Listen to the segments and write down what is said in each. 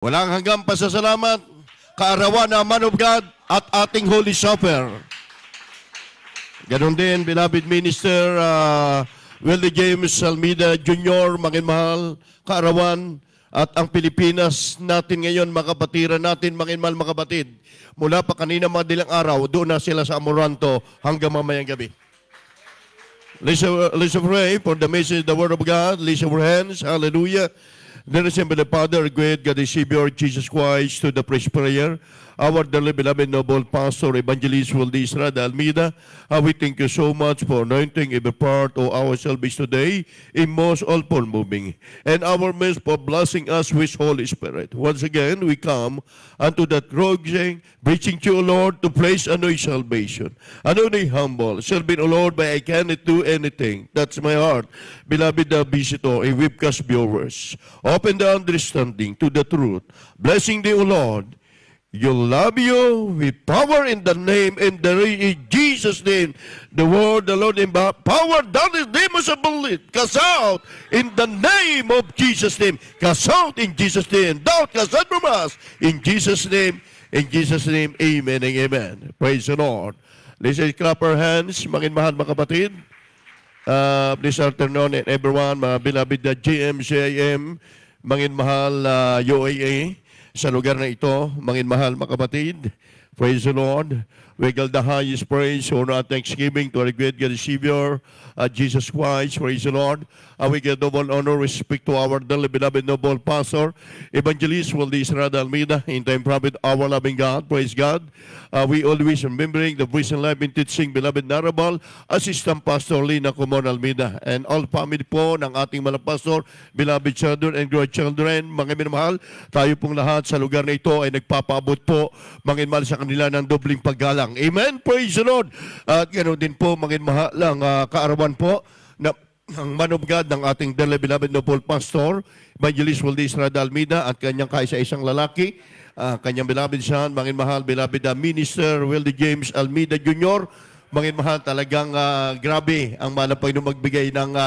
Walang hanggang pasasalamat, kaarawan ng Man of God at ating Holy Supper. Ganon din, beloved Minister Willie James Almeida Jr., mahal, kaarawan, at ang Pilipinas natin ngayon, mga kapatiran natin, mahal mga kapatid. Mula pa kanina madaling araw, doon na sila sa Amoranto hanggang mamayang gabi. Let's pray for the message, the Word of God. Let's our hands. Hallelujah. Then assemble the Father, great God, the Savior, Jesus Christ, to the praise prayer. Our dearly beloved noble pastor, evangelist Wildy Estrada Almeida, we thank you so much for anointing every part of our service today in most awful moving, and our midst for blessing us with Holy Spirit. Once again, we come unto that road saying, preaching to you, Lord, to place a new salvation. And only humble, serving, O Lord, by I cannot do anything. That's my heart. Beloved visitor and webcast viewers, open the understanding to the truth. Blessing thee, O Lord. You love you with power in the name, in Jesus' name. The word, the Lord, in power, that is demons of belief. Cast out in the name of Jesus' name. Cast out in Jesus' name. Doubt cast out from us. In Jesus' name, amen and amen. Praise the Lord. Let's clap our hands, mga mahal mga kapatid. This afternoon and everyone, mga beloved GMCIM, mga mahal UAA, sa lugar na ito, mga mahal mga kapatid. Praise the Lord. We give the highest praise, honor, and thanksgiving to our great God, Savior, Jesus Christ. Praise the Lord. We give double honor, respect to our dearly beloved noble pastor, Evangelist Wildy Estrada Almeida, in time prophet, our loving God. Praise God. We always remembering the voice and life in teaching, beloved Narabal, Assistant Pastor Lina Comon Almeida, and all family po ng ating mga pastor, beloved children and grandchildren, mga minamahal, tayo pong lahat sa lugar na ito ay nagpapaabot po, mga minamahal sa kanila ng dobling paggalang. Amen. Praise the Lord. At ganoon din po, mga mahal lang kaarawan po na ang Man of God ng ating dearly beloved noble pastor, Evangelist Wildy Estrada Almeida, at kanyang kaisa-isang lalaki, kanyang beloved son, mga mahal, beloved Minister Wildy James Almeida Jr., mga mahal, talagang grabe ang malapay na magbigay ng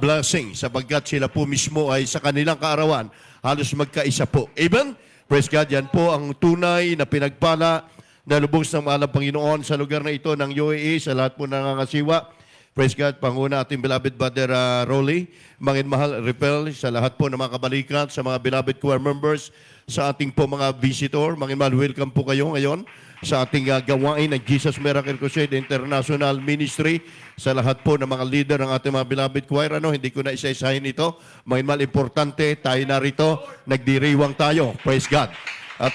blessing sapagkat sila po mismo ay sa kanilang kaarawan halos magkaisa po. Amen? Praise God. Yan po ang tunay na pinagpala na lubos ng mahal ng Panginoon sa lugar na ito ng UAE, sa lahat po nangangasiwa. Praise God, Panguna ating beloved Brother Rolly, mga mahal Repel, sa lahat po ng mga kabalikat, sa mga beloved choir members, sa ating po mga visitor, mga mahal, welcome po kayo ngayon sa ating gawain ng Jesus Miracle Crusade International Ministry, sa lahat po ng mga leader ng ating mga beloved choir. Hindi ko na isa-isahin ito, mga mahal, importante, tayo narito, nagdiriwang tayo. Praise God. At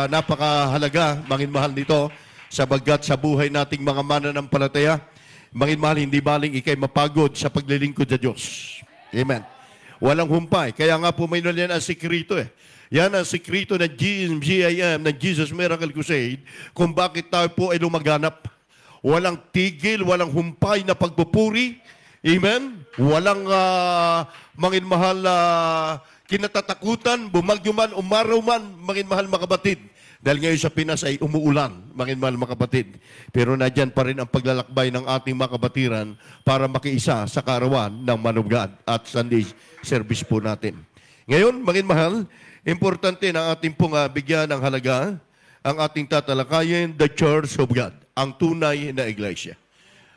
napakahalaga, mga mahal nito, sabagat sa buhay nating mga mananampalataya, mga mahal, hindi baling ikay mapagod sa paglilingkod sa Diyos. Amen. Walang humpay. Kaya nga po may yan ang sikrito eh. Yan ang sikrito ng GMGIM, ng Jesus Miracle Crusade, kung bakit tayo po ay lumaganap. Walang tigil, walang humpay na pagpupuri. Amen. Walang mga mahal kinatatakutan, bumagyo man, umaraw man, mga mahal mga kapatid. Dahil ngayon sa Pinas ay umuulan, mga mahal mga kapatid. Pero nadyan pa rin ang paglalakbay ng ating mga kapatiran para makiisa sa kaarawan ng Man of God at Sunday service po natin. Ngayon, mga mahal, importante na ating pong bigyan ng halaga ang ating tatalakayin, the Church of God, ang tunay na iglesia.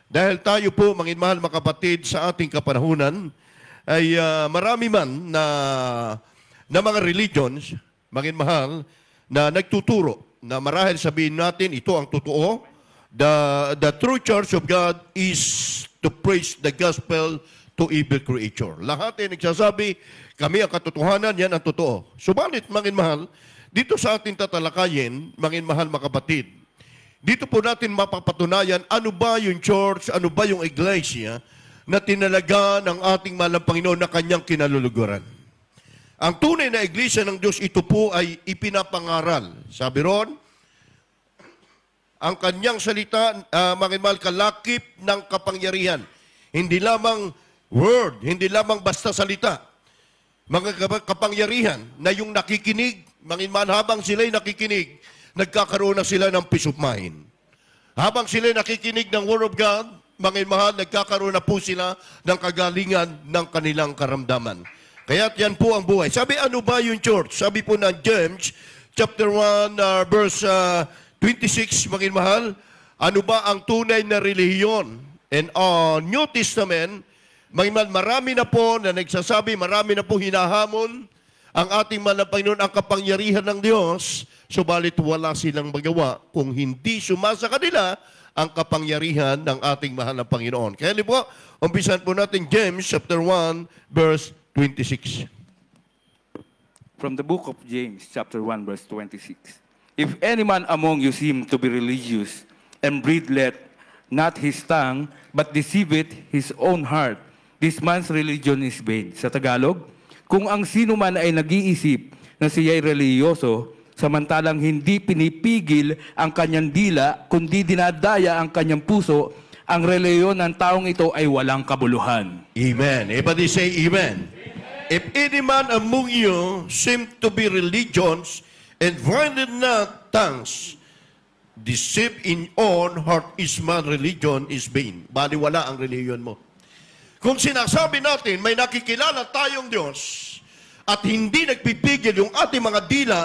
Dahil tayo po, mga mahal mga kapatid, sa ating kapanahunan, ay marami man na mga religions, mga mahal, na nagtuturo, na marahil sabihin natin, ito ang totoo, the true Church of God is to preach the gospel to every creature. Lahat ay nagsasabi, kami ang katotohanan, yan ang totoo. Subalit, mga mahal, dito sa ating tatalakayin, mga mahal mga kapatid, dito po natin mapapatunayan ano ba yung church, ano ba yung iglesia na tinalaga ng ating mahal Panginoon na kanyang kinaluluguran. Ang tunay na iglesia ng Diyos, ito po ay ipinapangaral. Sabi ron, ang kanyang salita, mga mahal, kalakip ng kapangyarihan. Hindi lamang word, hindi lamang basta salita. Mga kapangyarihan na yung nakikinig, mga mahal, habang sila'y nakikinig, nagkakaroon na sila ng peace of mind. Habang sila'y nakikinig ng Word of God, mga mahal, nagkakaroon na po sila ng kagalingan ng kanilang karamdaman. Kaya yan po ang buhay. Sabi, ano ba yung church? Sabi po ng James, chapter 1, verse 26, mga mahal, ano ba ang tunay na relihiyon? And New Testament, mga marami na po na nagsasabi, marami na po hinahamon ang ating mahal na Panginoon, ang kapangyarihan ng Diyos, subalit wala silang magawa kung hindi sumasa kanila ang kapangyarihan ng ating mahal na Panginoon. Kaya po, umpisan po natin James chapter 1, verse 26. From the book of James, chapter 1, verse 26. If any man among you seem to be religious, and breathleth not his tongue, but deceiveth his own heart, this man's religion is vain. Sa Tagalog, kung ang sino man ay nag-iisip na siya'y reliyoso, samantalang hindi pinipigil ang kanyang dila, kundi dinadaya ang kanyang puso, ang reliyon ng taong ito ay walang kabuluhan. Amen. Everybody say amen. If any man among you seem to be religious and findeth not tongues, deceive in own heart is man religion is vain. Baliwala ang reliyon mo. Kung sinasabi natin may nakikilala tayong Diyos at hindi nagpipigil yung ating mga dila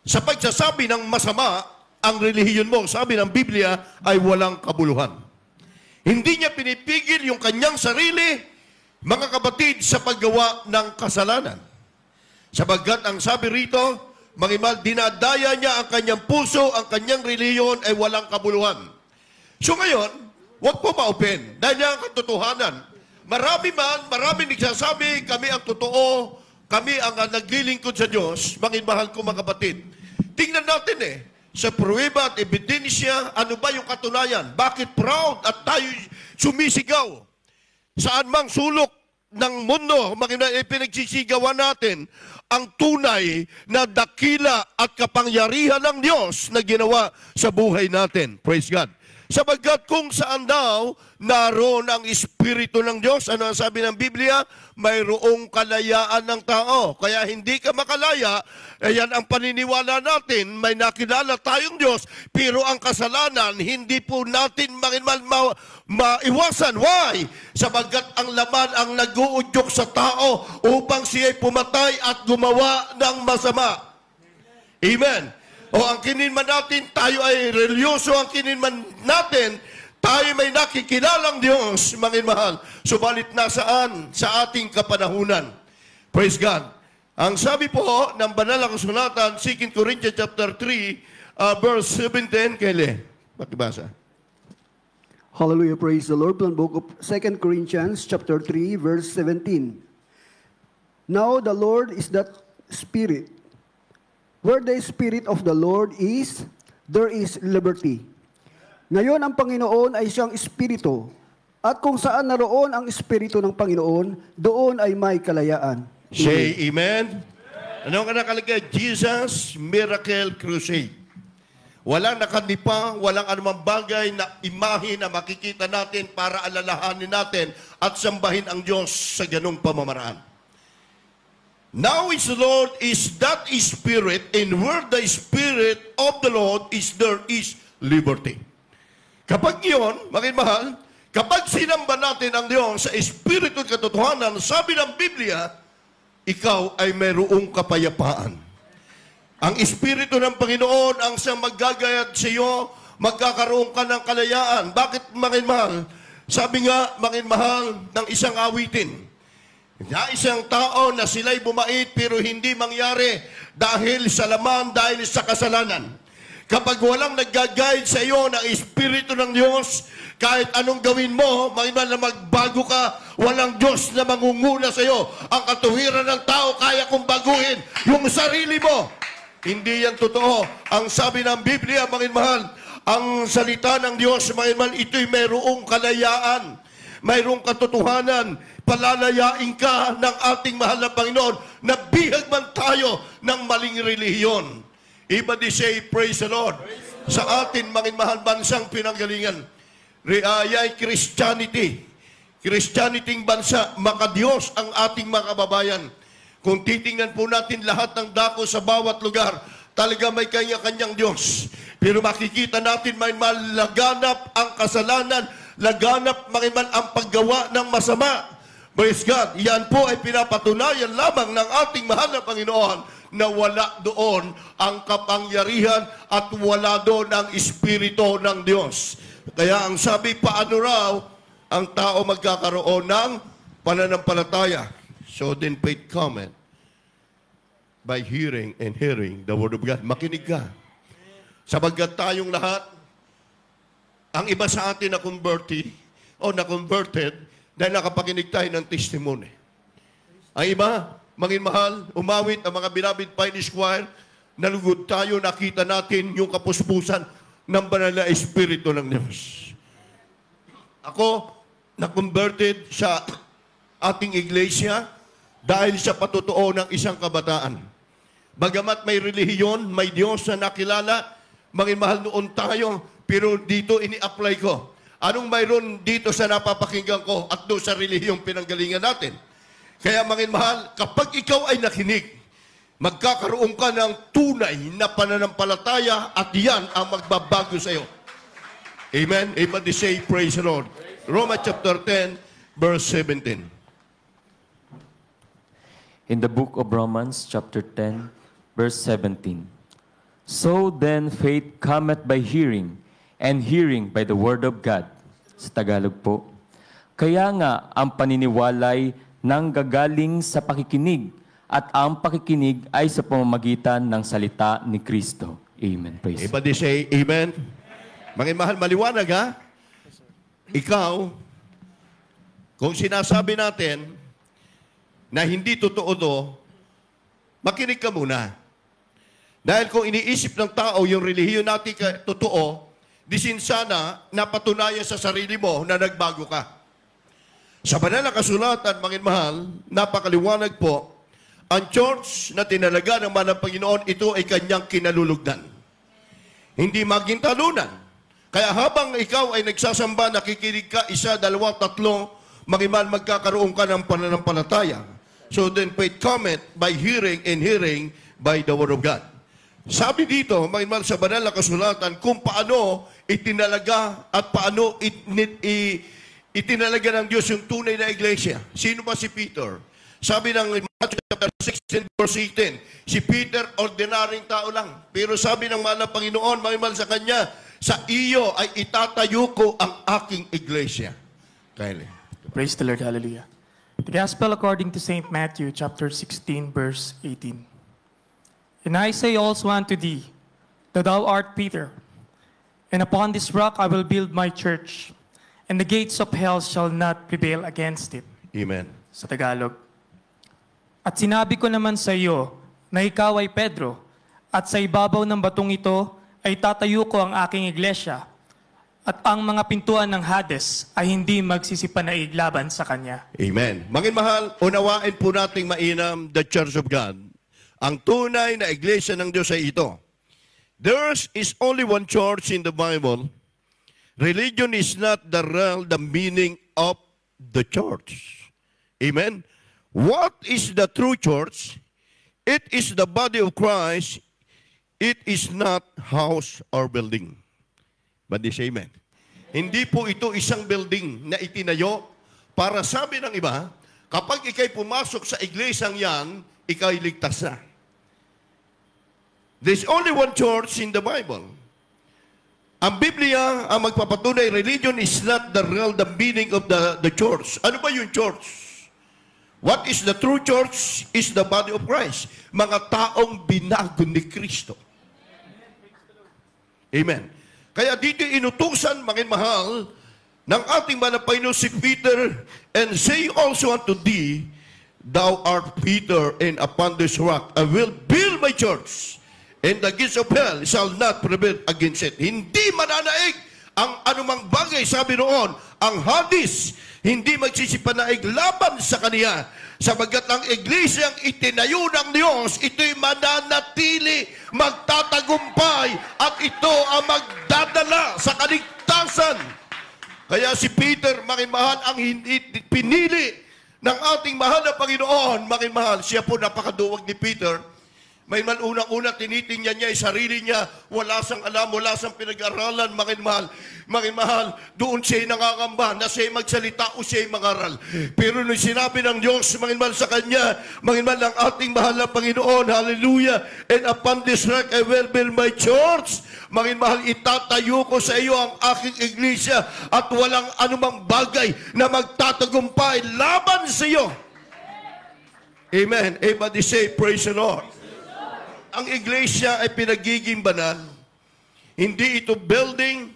sa pagsasabi ng masama, ang relihiyon mo, sabi ng Biblia, ay walang kabuluhan. Hindi niya pinipigil yung kanyang sarili, mga kapatid, sa paggawa ng kasalanan. Sapagkat ang sabi rito, mangimal, dinadaya niya ang kanyang puso, ang kanyang relihiyon ay walang kabuluhan. So ngayon, huwag po ma-open. Dahil niya ang katotohanan. Marami nagsasabi, kami ang totoo, kami ang naglilingkod sa Diyos, mahal ko mga kapatid. Tingnan natin sa pruweba at ebidensya, ano ba yung katunayan? Bakit proud at tayo sumisigaw? Saan mang sulok ng mundo, pinagsisigawan natin ang tunay na dakila at kapangyarihan ng Diyos na ginawa sa buhay natin. Praise God. Sapagkat kung saan daw naroon ang Espiritu ng Diyos, ano ang sabi ng Biblia? Mayroong kalayaan ng tao. Kaya hindi ka makalaya, yan ang paniniwala natin, may nakilala tayong Diyos, pero ang kasalanan, hindi po natin maiwasan. Why? Sapagkat ang laman ang nag-uudyok sa tao upang siya'y pumatay at gumawa ng masama. Amen. O ang kininman natin, tayo ay religyoso, ang kininman natin, tayo may nakikilalang Diyos, mga mahal. Subalit nasaan? Sa ating kapanahunan. Praise God. Ang sabi po ng banal na kasulatan, 2 Corinthians chapter 3, verse 17, Kele, pakibasa. Hallelujah, praise the Lord. From the book of 2 Corinthians chapter 3, verse 17. Now the Lord is that Spirit. Where the Spirit of the Lord is, there is liberty. Ngayon, ang Panginoon ay siyang Espiritu. At kung saan naroon ang Espiritu ng Panginoon, doon ay may kalayaan. Say amen. Ano ka nakalagay? Jesus Miracle Crusade. Walang nakadipa, walang anumang bagay na imahe na makikita natin para alalahanin natin at sambahin ang Diyos sa ganung pamamaraan. Now is the Lord is that Spirit, and where the Spirit of the Lord is, there is liberty. Kapag yun, mahal, kapag sinamba natin ang Diyos sa Espiritu at katotohanan, sabi ng Biblia, ikaw ay mayroong kapayapaan. Ang Espiritu ng Panginoon ang siyang maggagayad sa iyo, magkakaroon ka ng kalayaan. Bakit, mahal? Sabi nga, mahal, ng isang awitin, na isang tao na sila'y bumait pero hindi mangyari dahil sa laman, dahil sa kasalanan. Kapag walang nag-guide sa iyo ng Espiritu ng Diyos, kahit anong gawin mo, na magbago ka, walang Diyos na mangunguna sa iyo. Ang katuwiran ng tao, kaya kong baguhin yung sarili mo. Hindi yan totoo. Ang sabi ng Biblia, mahal, ang salita ng Diyos, mahal, ito'y mayroong kalayaan, mayroong katotohanan. Palalayain ka ng ating mahal na Panginoon na bihag man tayo ng maling relihiyon. Everybody say, praise the Lord. Sa atin, mahal bansang pinanggalingan, ay Christianity. Christianity'ng bansa, makadiyos ang ating mga kababayan. Kung titingnan po natin lahat ng dako sa bawat lugar, talaga may kanya-kanyang Diyos. Pero makikita natin may malaganap ang kasalanan, laganap ang paggawa ng masama. Praise God. Yan po ay pinapatunayan lamang ng ating mahal na Panginoon na wala doon ang kapangyarihan at wala doon ang Espiritu ng Diyos. Kaya ang sabi, paano raw ang tao magkakaroon ng pananampalataya? So then faith cometh by hearing and hearing the Word of God. Makinig ka. Sabagkat tayong lahat, ang iba sa atin na converted o na-converted dahil nakapakinig tayo ng testimony. Ang iba, mangin mahal, umawit ang mga beloved Pioneer Choir, nalugod tayo, nakita natin yung kapuspusan ng banal na Espiritu ng Diyos. Ako, na-converted sa ating iglesia dahil sa patutuo ng isang kabataan. Bagamat may relihiyon, may Diyos na nakilala, mangin mahal noon tayo, pero dito ini-apply ko. Anong mayroon dito sa napapakinggan ko at doon sa relihiyong pinanggalingan natin? Kaya mangin mahal, kapag ikaw ay nakinig, magkakaroon ka ng tunay na pananampalataya at yan ang magbabago sa iyo. Amen? Everybody say, praise the Lord. Romans chapter 10, verse 17. In the book of Romans, chapter 10, verse 17. So then faith cometh by hearing, and hearing by the word of God. Sa Tagalog po. Kaya nga, ang paniniwalay nanggagaling sa pakikinig, at ang pakikinig ay sa pamamagitan ng salita ni Kristo. Amen. Praise. Everybody say, amen. Mga mahal, maliwanag ha? Ikaw, kung sinasabi natin na hindi totoo to, makinig ka muna. Dahil kung iniisip ng tao yung relihiyon natin totoo, disin sana napatunayan sa sarili mo na nagbago ka. Sa banal na kasulatan, mga mahal, napakaliwanag po, ang church na tinalaga ng manang Panginoon, ito ay kanyang kinalulugdan. Hindi maging talunan. Kaya habang ikaw ay nagsasamba, nakikinig ka, isa, dalawa, tatlo, mga mahal, magkakaroon ka ng pananampalataya. So then faith cometh by hearing, and hearing by the word of God. Sabi dito, mga mahal, sa banal na kasulatan, kung paano itinalaga at paano itinalaga ng Diyos yung tunay na iglesia. Sino ba si Peter? Sabi ng Matthew chapter 16, verse 18, si Peter, ordinaryong tao lang. Pero sabi ng mahal na Panginoon, mga mahal sa kanya, sa iyo ay itatayo ko ang aking iglesia. Kylie. Praise the Lord. Hallelujah. The Gospel according to St. Matthew chapter 16, verse 18. And I say also unto thee, that thou art Peter, and upon this rock I will build my church, and the gates of hell shall not prevail against it. Amen. Sa Tagalog. At sinabi ko naman sa iyo, na ikaw ay Pedro, at sa ibabaw ng batong ito ay tatayo ko ang aking iglesia, at ang mga pintuan ng Hades ay hindi magsisipanaig laban sa kanya. Amen. Mga mahal, unawain po nating mainam the Church of God. Ang tunay na iglesia ng Diyos ay ito. There is only one church in the Bible. Religion is not the meaning of the church. Amen? What is the true church? It is the body of Christ. It is not house or building. But this, amen. Hindi po ito isang building na itinayo para sabi ng iba, kapag ikay pumasok sa iglesang yan, ikay ligtas na. There's only one church in the Bible. Ang Biblia, ang magpapatunay, religion is not the real meaning of the church. Ano ba yung church? What is the true church? Is the body of Christ. Mga taong binago ni Kristo. Amen. Kaya dito inutusan, mga mahal, ng ating manapayno si Peter, and say also unto thee, thou art Peter, and upon this rock I will build my church, and the gates of hell shall not prevail against it. Hindi mananaig ang anumang bagay, sabi noon, ang Hades, hindi magsisipanaig laban sa kaniya, sabagat ang iglesyang itinayo ng Diyos, ito'y mananatili, magtatagumpay, at ito ang magdadala sa kaligtasan. Kaya si Peter, mahal, ang pinili ng ating mahal na Panginoon, mahal, siya po napakaduwag ni Peter. May man unang-una, tinitingnan niya yung sarili niya, wala siyang alam, wala siyang pinag-aralan, mga mahal, doon siya nangangamba na siya magsalita o siya mangaral. Pero nung sinabi ng Diyos, mga mahal, sa kanya, mga mahal, ang ating mahal na Panginoon, hallelujah, and upon this rock I will build my church, mga mahal, itatayo ko sa iyo ang aking iglesia at walang anumang bagay na magtatagumpay laban sa iyo. Amen. Everybody say, praise the Lord. Ang iglesia ay pinagiging banal. Hindi ito building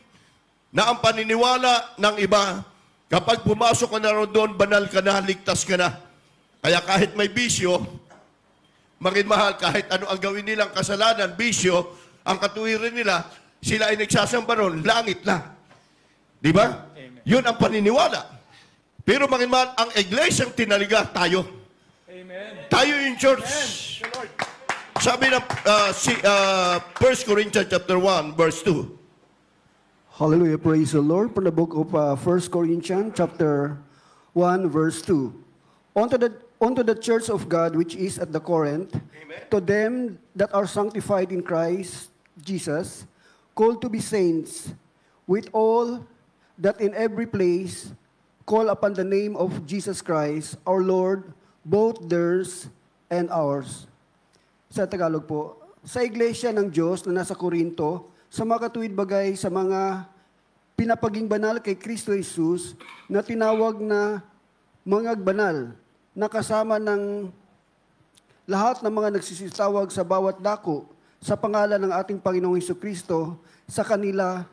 na ang paniniwala ng iba. Kapag pumasok ka na rin doon, banal ka na, ligtas ka na. Kaya kahit may bisyo, mahal, kahit ano ang gawin nilang kasalanan, bisyo, ang katuwiran nila, sila ay nagsasamba ron, langit lang. Di ba? Yun ang paniniwala. Pero mahal, ang iglesyang tinaliga, tayo. Amen. Tayo yung church. Amen. Sabi ng 1 Corinthians chapter 1, verse 2. Hallelujah, praise the Lord. From the book of 1 Corinthians chapter 1, verse 2. Unto the church of God which is at the Corinth, amen, to them that are sanctified in Christ Jesus, called to be saints, with all that in every place call upon the name of Jesus Christ, our Lord, both theirs and ours. Sa Tagalog po, sa iglesia ng Diyos na nasa Korinto, sa mga katuwid bagay, sa mga pinapaging banal kay Kristo Jesus, na tinawag na mga banal, na kasama ng lahat ng mga nagsisitawag sa bawat dako, sa pangalan ng ating Panginoong Hesukristo, sa kanila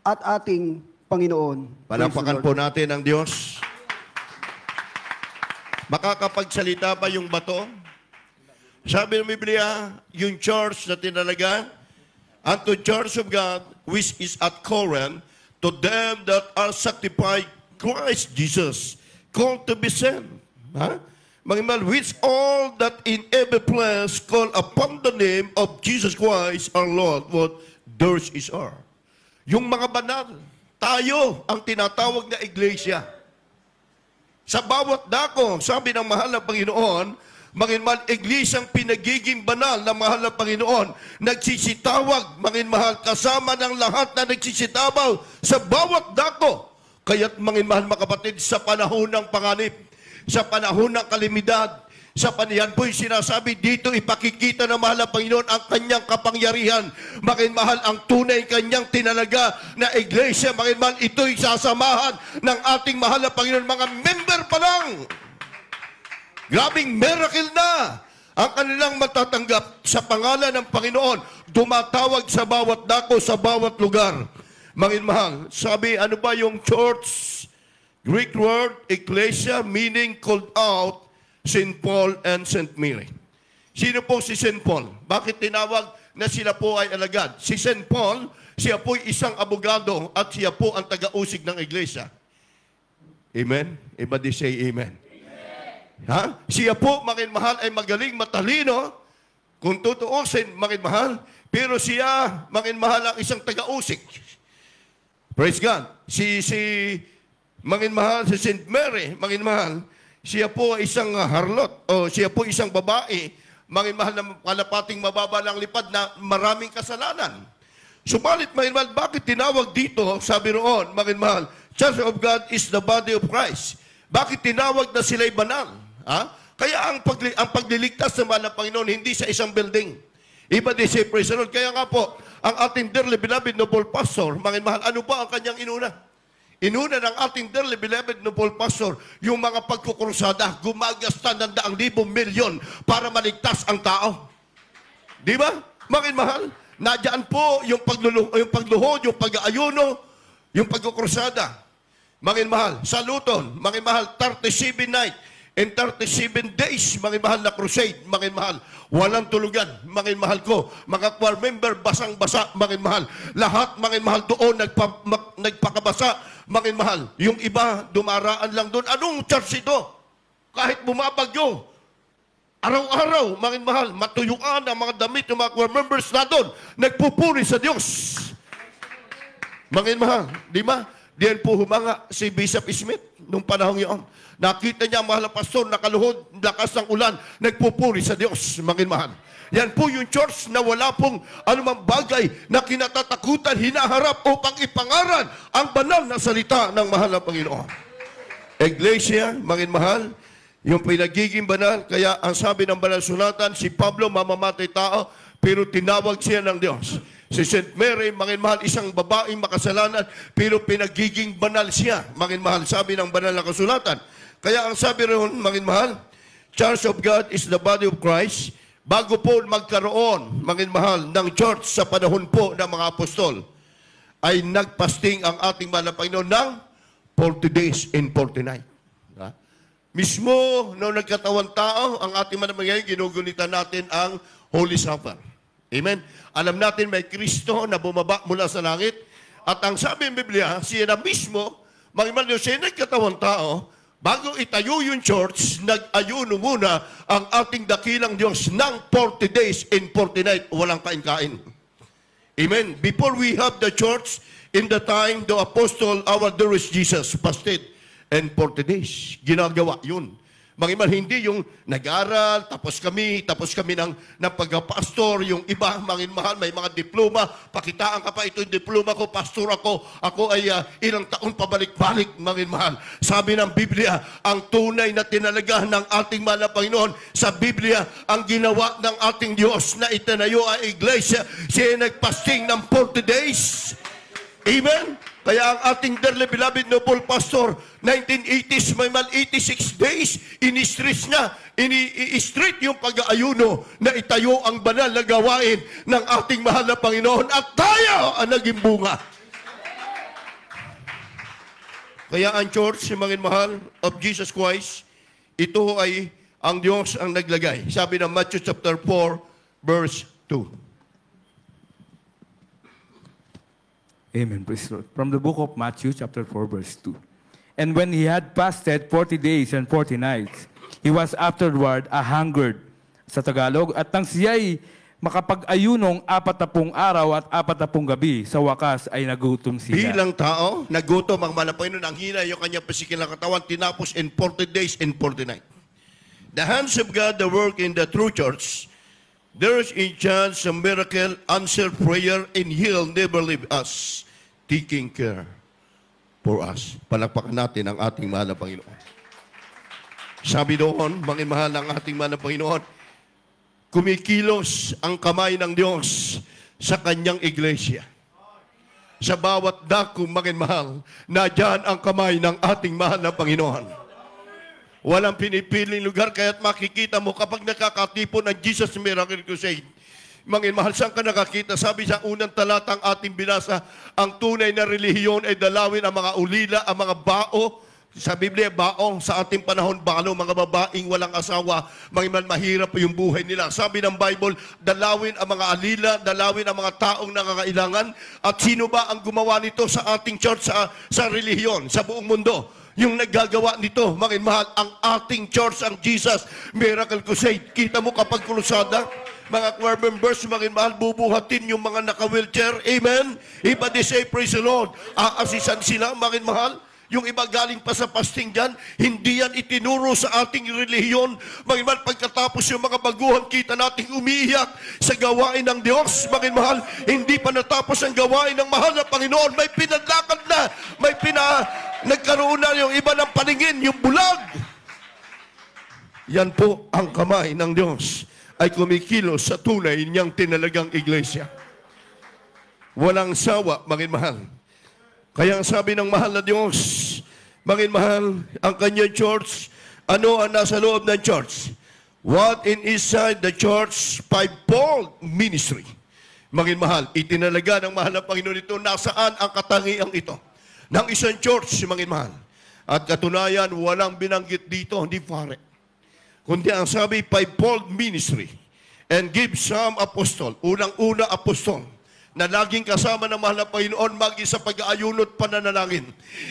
at ating Panginoon. Palampakan po natin ang Diyos. Makakapagsalita ba yung bato? Sabi ng Biblia, yung church na tinalaga, unto church of God, which is at Corinth, to them that are sanctified Christ Jesus, called to be sent. Huh? Which all that in every place call upon the name of Jesus Christ, our Lord, what theirs is our. Yung mga banal, tayo ang tinatawag na iglesia. Sa bawat dako, sabi ng mahal na Panginoon, mahal, iglesyang pinagiging banal na mahal na Panginoon, nagsisitawag, mahal, kasama ng lahat na nagsisitabaw sa bawat dako. Kaya't mahal, makapatid, sa panahon ng panganib, sa panahon ng kalimidad, sa paniyan po'y sinasabi, dito ipakikita ng mahal na Panginoon ang kanyang kapangyarihan. Mahal, ang tunay kanyang tinalaga na iglesia, mahal, ito'y sasamahan ng ating mahal na Panginoon. Mga member pa lang. Grabing miracle na ang kanilang matatanggap sa pangalan ng Panginoon. Dumatawag sa bawat dako, sa bawat lugar. Mahal, sabi, ano ba yung church? Greek word, ecclesia, meaning called out, St. Paul and St. Mary. Sino po si St. Paul? Bakit tinawag na sila po ay alagad? Si St. Paul, siya po ay isang abogado at siya po ang taga-usig ng iglesia. Amen? Everybody say amen. Ha? Siya po, mahal, ay magaling, matalino, kung tutuusin, mahal, pero siya, mahal, ang isang taga-usik. Praise God. Mahal, si St. Mary, mahal, siya po ay isang harlot, o siya po isang babae, mahal, na kalapating mababa ng lipad na maraming kasalanan. Subalit, mahal, bakit tinawag dito, sabi roon, mahal, Church of God is the body of Christ. Bakit tinawag na sila'y banal? Ha? Kaya ang pagliligtas ng mahal na Panginoon, hindi sa isang building. Iba din si praise the Lord. Kaya nga po, ang ating dearly beloved noble pastor, mahal, ano ba ang kanyang inuna? Inuna ng ating dearly beloved noble pastor, yung mga pagkukursada, gumagasta ng 100,000 milyon para maligtas ang tao. Di ba? Mahal, nadyan po yung pagluhod, yung pag-aayuno, yung pagkukursada. Mahal, sa Luton, mahal, 37 night and 37 days, mahal na crusade, mahal, walang tulugan, mahal ko, mga choir member, basang-basa, mahal, lahat, mahal, doon, nagpakabasa, mahal, yung iba, dumaraan lang doon. Anong church ito? Kahit bumabagyo, araw-araw, mahal, matuyuan ang mga damit ng mga choir members na doon, nagpupuri sa Diyos. Mahal, di ba? Diyan po humanga si Bishop Smith. nung panahon yun. Nakita niya ang mahal na pastor, nakaluhod, lakas ng ulan, nagpupuri sa Diyos, mga mahal. Yan po yung church na wala pong anumang bagay na kinatatakutan, hinaharap upang ipangaral ang banal na salita ng mahal na Panginoon. Iglesia, mga mahal, yung pinagiging banal, kaya ang sabi ng banal sulatan, si Pablo mamamatay tao, pero tinawag siya ng Diyos. Si St. Mary, mga mahal, isang babaeng makasalanan, pero pinagiging banal siya, mga mahal, sabi ng banal na kasulatan. Kaya ang sabi rin, mga mahal, Church of God is the body of Christ. Bago po magkaroon, mga mahal, ng church sa panahon po ng mga apostol, ay nagpasting ang ating mahal na Panginoon ng 40 days and 40 nights. Mismo, nung nagkatawang tao, ang ating mahal na Panginoon, ginugunitan natin ang Holy Supper. Amen? Alam natin may Kristo na bumaba mula sa langit. At ang sabi ng Biblia, siya na mismo, mga mahal, siya nagkatawang tao, bago itayo yung church, nag-ayuno muna ang ating dakilang Diyos ng 40 days and 40 nights, walang kain-kain. Amen? Before we have the church, in the time the apostle, our dearest Jesus, fasted and 40 days. Ginagawa yun. Mga hindi yung nag-aral, tapos kami ng pagka-pastor, yung iba, mga mahal, may mga diploma, pakitaan ka pa, ito yung diploma ko, pastor ako ay ilang taon pabalik-balik, mga mahal. Sabi ng Biblia, ang tunay na tinalaga ng ating mahal na Panginoon, sa Biblia, ang ginawa ng ating Diyos na itinayo ay iglesia, siya nagpasting ng 40 days. Amen? Kaya ang ating dearly beloved noble pastor, 1980s, may man 86 days, ini-stress niya, ini-street yung pag-aayuno na itayo ang banal na gawain ng ating mahal na Panginoon at tayo ang naging bunga. Kaya ang church, mga mahal of Jesus Christ, ito ay ang Diyos ang naglagay. Sabi ng Matthew chapter 4, verse 2. Amen. Praise the Lord. From the book of Matthew, chapter 4, verse 2. And when he had fasted 40 days and 40 nights, he was afterward a-hungered, sa Tagalog, at nang siya'y makapag-ayunong 40 araw at 40 gabi, sa wakas ay nagutom siya. Bilang tao, nagutom ang malapay nun, ang hina yung kanyang pisikil na katawan, tinapos in 40 days and 40 nights. The hands of God, the work in the true church, there is a chance, a miracle, answer prayer, and He'll never leave us, taking care for us. Palakpakan natin ang ating mahal na Panginoon. Sabi doon, mga mahal ng ating mahal na Panginoon, kumikilos ang kamay ng Diyos sa kanyang iglesia. Sa bawat dako, mga mahal, na dyan ang kamay ng ating mahal na Panginoon. Walang pinipiling lugar, kaya't makikita mo kapag nakakatipon ang Jesus Miracle Crusade. Mga mahal, saan ka nakakita? Sabi sa unang talatang ating binasa, ang tunay na relihiyon ay dalawin ang mga ulila, ang mga bao. Sa Biblia, baong sa ating panahon, balo, mga babaeng walang asawa, mga mahirap yung buhay nila. Sabi ng Bible, dalawin ang mga alila, dalawin ang mga taong nangangailangan. At sino ba ang gumawa nito sa ating church, sa relihiyon, sa buong mundo? Yung naggagawa nito, mga mahal, ang ating church, ang Jesus Miracle Crusade. Kita mo kapag krusada, mga choir members, mga mahal, bubuhatin yung mga naka-wheelchair. Amen? Iba they say, praise the Lord. Aasisan sila, mga mahal. Yung iba galing pa sa fasting dyan, hindi yan itinuro sa ating relihiyon. Mga mahal, pagkatapos yung mga baguhan, kita nating umiiyak sa gawain ng Diyos. Mga mahal, hindi pa natapos ang gawain ng mahal na Panginoon. May pinadlakad na, nagkaroon na yung iba ng paningin, yung bulag. Yan po ang kamay ng Diyos ay kumikilos sa tunay niyang tinalagang iglesia. Walang sawa, mga mahal. Kaya ang sabi ng mahal na Diyos, mga mahal, ang kanyang church, ano ang nasa loob ng church? What in inside the church? Fivefold ministry. Mga mahal, itinalaga ng mahal na Panginoon ito, nasaan ang katangiang ito? Ng isang church, mga mahal. At katunayan, walang binanggit dito, hindi pare. Kundi ang sabi, fivefold ministry. And give some apostle, unang-una apostol, na laging kasama ng mahal na Panginoon magi sa pag-aayunot pananalangin.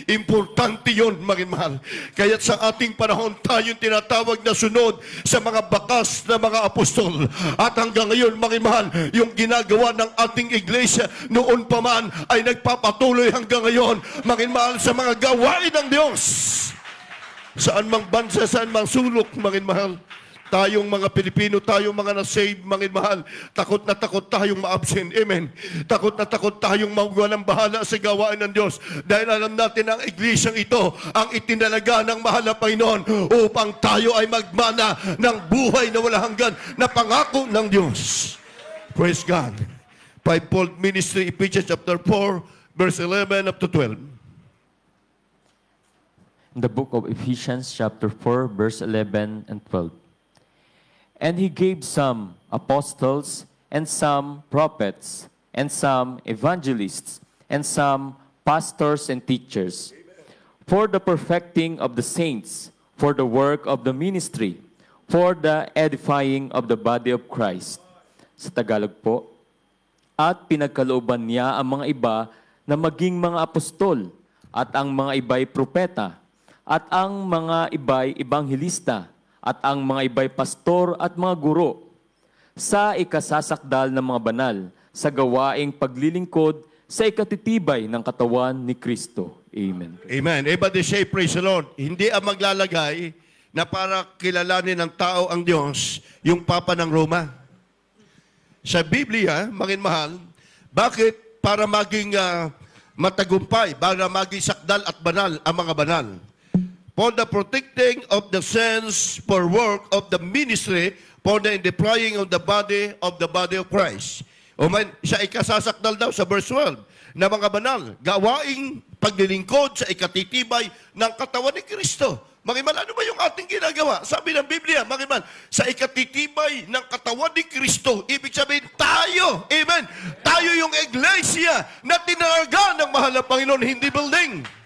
Importante yun, mga mahal. Kaya't sa ating panahon tayong tinatawag na sunod sa mga bakas na mga apostol. At hanggang ngayon, mga mahal, yung ginagawa ng ating iglesia noon pa man ay nagpapatuloy hanggang ngayon, mga mahal, sa mga gawain ng Diyos. Saan mang bansa, saan mang sulok, mga mahal. Tayong mga Pilipino, tayong mga na-save, mga mahal, takot na takot tayong ma-absent. Amen. Takot na takot tayong walang bahala sa gawain ng Diyos. Dahil alam natin ang iglesyang ito, ang itinalaga ng mahal na Panginoon upang tayo ay magmana ng buhay na walang hanggan na pangako ng Diyos. Praise God. Fivefold ministry, Ephesians chapter 4, verse 11 up to 12. In the book of Ephesians chapter 4, verse 11 and 12. And he gave some apostles, and some prophets, and some evangelists, and some pastors and teachers, for the perfecting of the saints, for the work of the ministry, for the edifying of the body of Christ. Sa Tagalog po, at pinagkalooban niya ang mga iba na maging mga apostol, at ang mga iba'y propeta, at ang mga iba'y ebanghelista, at ang mga iba'y pastor at mga guro, sa ikasasakdal ng mga banal, sa gawaing paglilingkod, sa ikatitibay ng katawan ni Kristo. Amen. Amen. Everybody say, praise the Lord. Hindi ang maglalagay na para kilalanin ng tao ang Diyos, yung Papa ng Roma. Sa Biblia, mga mahal, bakit para maging matagumpay, para maging sakdal at banal ang mga banal? For the protecting of the saints, for work of the ministry, for the edifying of the body of Christ. O man, siya ikasasakdal daw sa verse 12 na mga banal, gawaing paglilingkod sa ikatitibay ng katawan ni Kristo. Makiman, ano ba yung ating ginagawa? Sabi ng Biblia, makiman, sa ikatitibay ng katawan ni Kristo, ibig sabihin tayo, amen, tayo yung iglesia na tinaraga ng mahal na Panginoon, hindi building.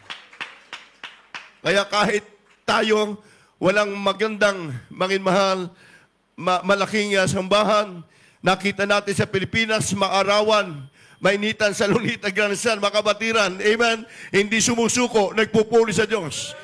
Kaya kahit tayo walang magandang, mahal, malaking sambahan, nakita natin sa Pilipinas, maarawan, mainitan sa Lunita, Gransan, makabatiran, amen, hindi sumusuko, nagpupuri sa Diyos.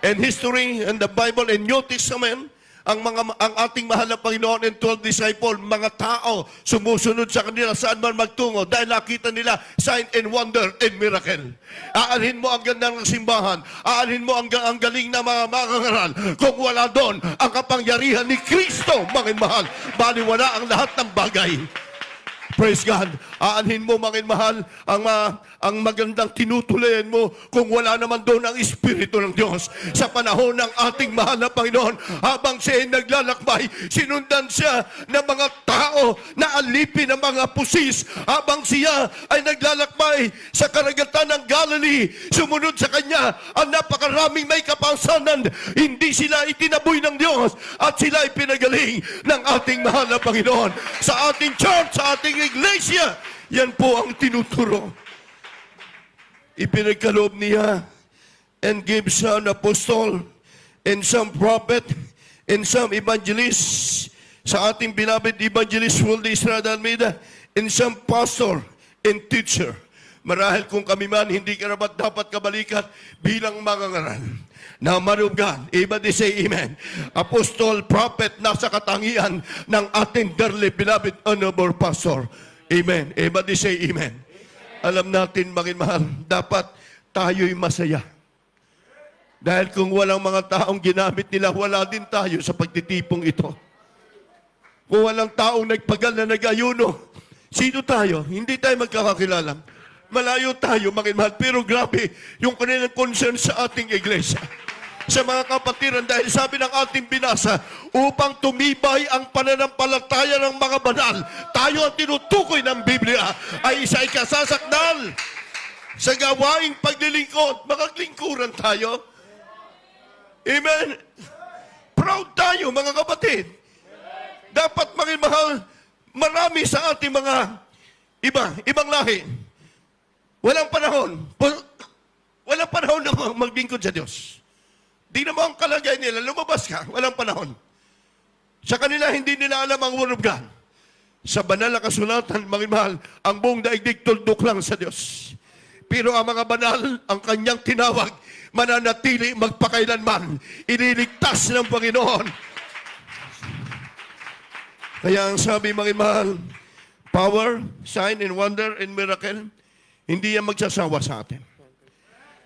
And history and the Bible and New Testament, ang ating mahal na Panginoon and 12 disciples, mga tao, sumusunod sa kanila saan man magtungo dahil nakita nila sign and wonder and miracle. Aanhin mo ang ganda ng simbahan, aanhin mo ang galing na mga mangangaral, kung wala doon ang kapangyarihan ni Kristo, mga mahal, baliwala ang lahat ng bagay. Praise God. Aanhin mo, mga mahal, ang magandang tinutuloyan mo kung wala naman doon ang Espiritu ng Diyos. Sa panahon ng ating mahal na Panginoon, habang siya ay naglalakbay, sinundan siya ng mga tao na alipin ng mga pusis. Habang siya ay naglalakbay sa karagatan ng Galilee, sumunod sa kanya ang napakaraming may kapansanan. Hindi sila itinaboy ng Diyos at sila ay pinagaling ng ating mahal na Panginoon. Sa ating church, sa ating iglesia, yan po ang tinuturo. Ipinagkaloob niya and gave some apostle and some prophet and some evangelists, sa ating binabit evangelist Waldo Estrada Almeida, and some pastor and teacher. Marahil kung kami man hindi karapat dapat kabalikat bilang mangangaral. Now, man of God, everybody say amen. Apostol, prophet, nasa katangian ng ating dearly beloved honorable pastor. Amen. Everybody say amen. Alam natin, mga mahal, dapat tayo'y masaya. Dahil kung walang mga taong ginamit nila, wala din tayo sa pagtitipong ito. Kung walang taong nagpagal na nag-ayuno, sino tayo? Hindi tayo magkakakilala. Malayo tayo, mga mahal, pero grabe yung kanilang concern sa ating iglesia. Sa mga kapatiran, dahil sabi ng ating binasa, upang tumibay ang pananampalataya ng mga banal, tayo ang tinutukoy ng Biblia ay isa ikasasakdal sa gawaing paglilingkod. Makaglingkuran tayo. Amen. Proud tayo, mga kapatid. Dapat, mga mahal, marami sa ating mga ibang lahi. Walang panahon na maglingkod sa Diyos. Di naman ang kalagay nila, lumabas ka, walang panahon. Sa kanila, hindi nila alam ang Word of God. Sa banal na kasulatan, mga mahal, ang buong daigdig tuldok lang sa Diyos. Pero ang mga banal, ang kanyang tinawag, mananatili magpakailanman, iniligtas ng Panginoon. Kaya ang sabi, mga mahal, power, sign, and wonder, and miracle, hindi yan magsasawa sa atin.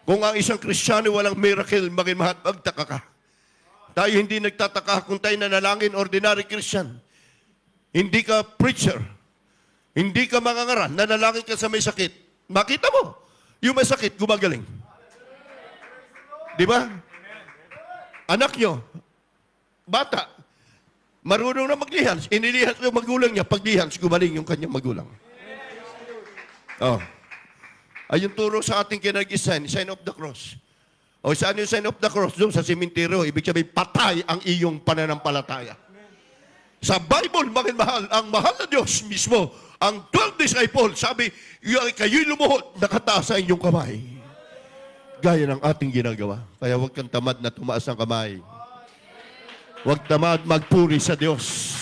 Kung ang isang Kristiyano walang miracle, maging mahal, magtaka ka. Tayo hindi nagtataka kung tayo nanalangin, ordinary Christian. Hindi ka preacher. Hindi ka mangangaral. Nanalangin ka sa may sakit. Makita mo, yung may sakit, gumagaling. Di ba? Anak nyo, bata, marunong na maglihans. Inilihans yung magulang niya. Paglihans, gumaling yung kanyang magulang. Oh. Ay yung turo sa ating kinag-sign, sign of the cross. O saan yung sign of the cross? Doon sa simenteryo. Ibig sabihin, patay ang iyong pananampalataya. Sa Bible, mahal, ang mahal na Diyos mismo, ang 12 disciples, sabi, kayo'y lumuhod, nakataas sa inyong kamay. Gaya ng ating ginagawa. Kaya huwag kang tamad na tumaas ang kamay. Huwag tamad magpuri sa Diyos.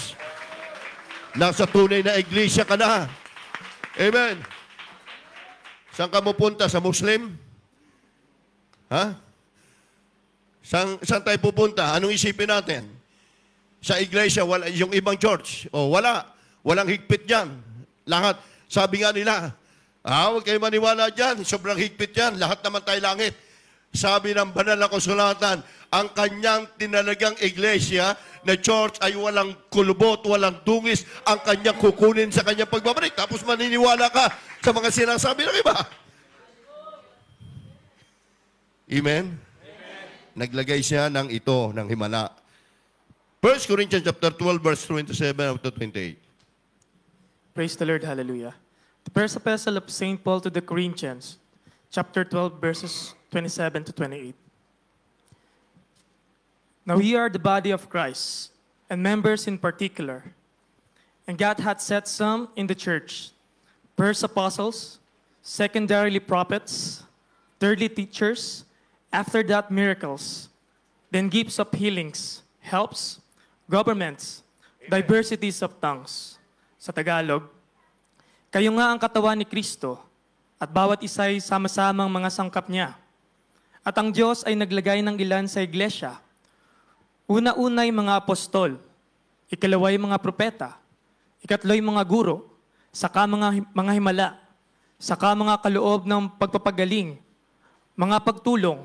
Nasa tunay na iglesia ka na. Amen. Saan ka pupunta? Sa Muslim? Ha? Saan tayo pupunta? Anong isipin natin? Sa iglesia, wala, yung ibang church. O wala. Walang higpit dyan. Lahat. Sabi nga nila, huwag kayo maniwala dyan. Sobrang higpit dyan. Lahat naman tayo langit. Sabi ng banal na kasulatan, ang kanyang tinalagang iglesia na church ay walang kulubot, walang dungis, ang kanyang kukunin sa kanyang pagbabalik. Tapos maniniwala ka sa mga sinasabi ng iba. Amen? Naglagay siya ng ito, ng himala. 1 Corinthians chapter 12, verse 27 to 28. Praise the Lord, hallelujah. The first epistle of St. Paul to the Corinthians, chapter 12, verses 27 to 28. Now ye are the body of Christ, and members in particular. And God hath set some in the church, first apostles, secondarily prophets, thirdly teachers, after that miracles, then gifts of healings, helps, governments, diversities of tongues. Sa Tagalog, kayo nga ang katawan ni Kristo, at bawat isa ay sama-samang mga sangkap niya. At ang Diyos ay naglagay ng ilan sa iglesia. Una-unay mga apostol, ikalaway mga propeta, ikatloy mga guro, saka mga himala, saka mga kaloob ng pagpapagaling, mga pagtulong,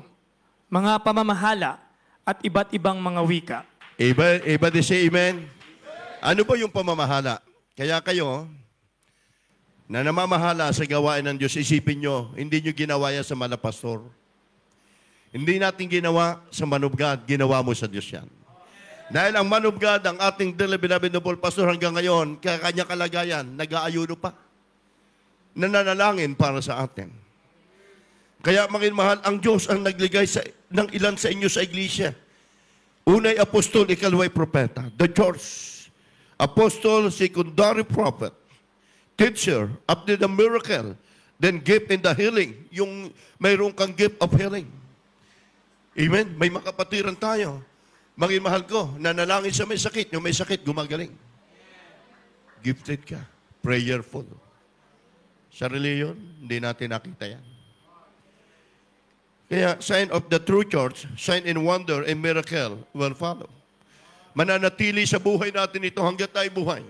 mga pamamahala, at iba't ibang mga wika. Everybody say amen. Ano ba yung pamamahala? Kaya kayo, na namamahala sa gawain ng Diyos, isipin nyo, hindi nyo ginawa yan sa malapastor. Hindi natin ginawa sa man of God, ginawa mo sa Diyos yan. Dahil ang man of God, ang ating dearly beloved noble pastor hanggang ngayon, kaya kanya kalagayan, nag-aayuno pa. Nananalangin para sa atin. Kaya mga mahal, ang Diyos ang nagligay ng ilan sa inyo sa iglesia. Unay apostol, ikalaway propeta. The church. Apostle, secondary prophet. Teacher, after the miracle. Then gift in the healing. Yung mayroon kang gift of healing. Amen? May makapatiran tayo. Mga mahal ko, nanalangin sa may sakit. Yung may sakit, gumagaling. Gifted ka. Prayerful. Sa reliyon, hindi natin nakita yan. Kaya, sign of the true church, sign in wonder and miracle will follow. Mananatili sa buhay natin ito hanggang tayo buhay.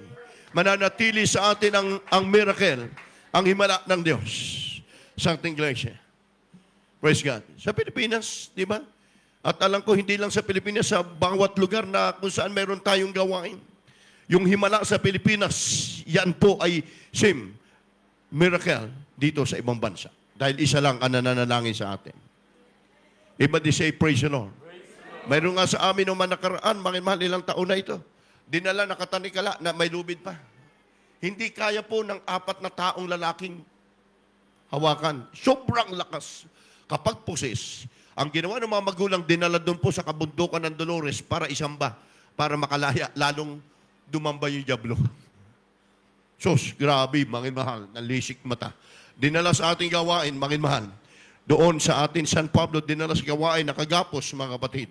Mananatili sa atin ang miracle, ang himala ng Diyos sa ating iglesia. Praise God. Sa Pilipinas, di ba? At alam ko, hindi lang sa Pilipinas, sa bawat lugar na kung saan meron tayong gawain. Yung himala sa Pilipinas, yan po ay miracle dito sa ibang bansa. Dahil isa lang ang nananalangin sa atin. Everybody say, praise the Lord. Mayroon nga sa amin naman nakaraan, mga mahal, ilang taon na ito. Dinala, nakatanikala, na may lubid pa. Hindi kaya po ng 4 na taong lalaking hawakan. Sobrang lakas. Kapag pusis, ang ginawa ng mga magulang, dinala doon po sa kabundukan ng Dolores para isamba, para makalaya, lalong dumamba yung diablo. Sus, grabe, mga mahal, nalisik mata. Dinala sa ating gawain, mga mahal. Doon sa atin, San Pablo, dinala sa gawain, nakagapos, mga kapatid.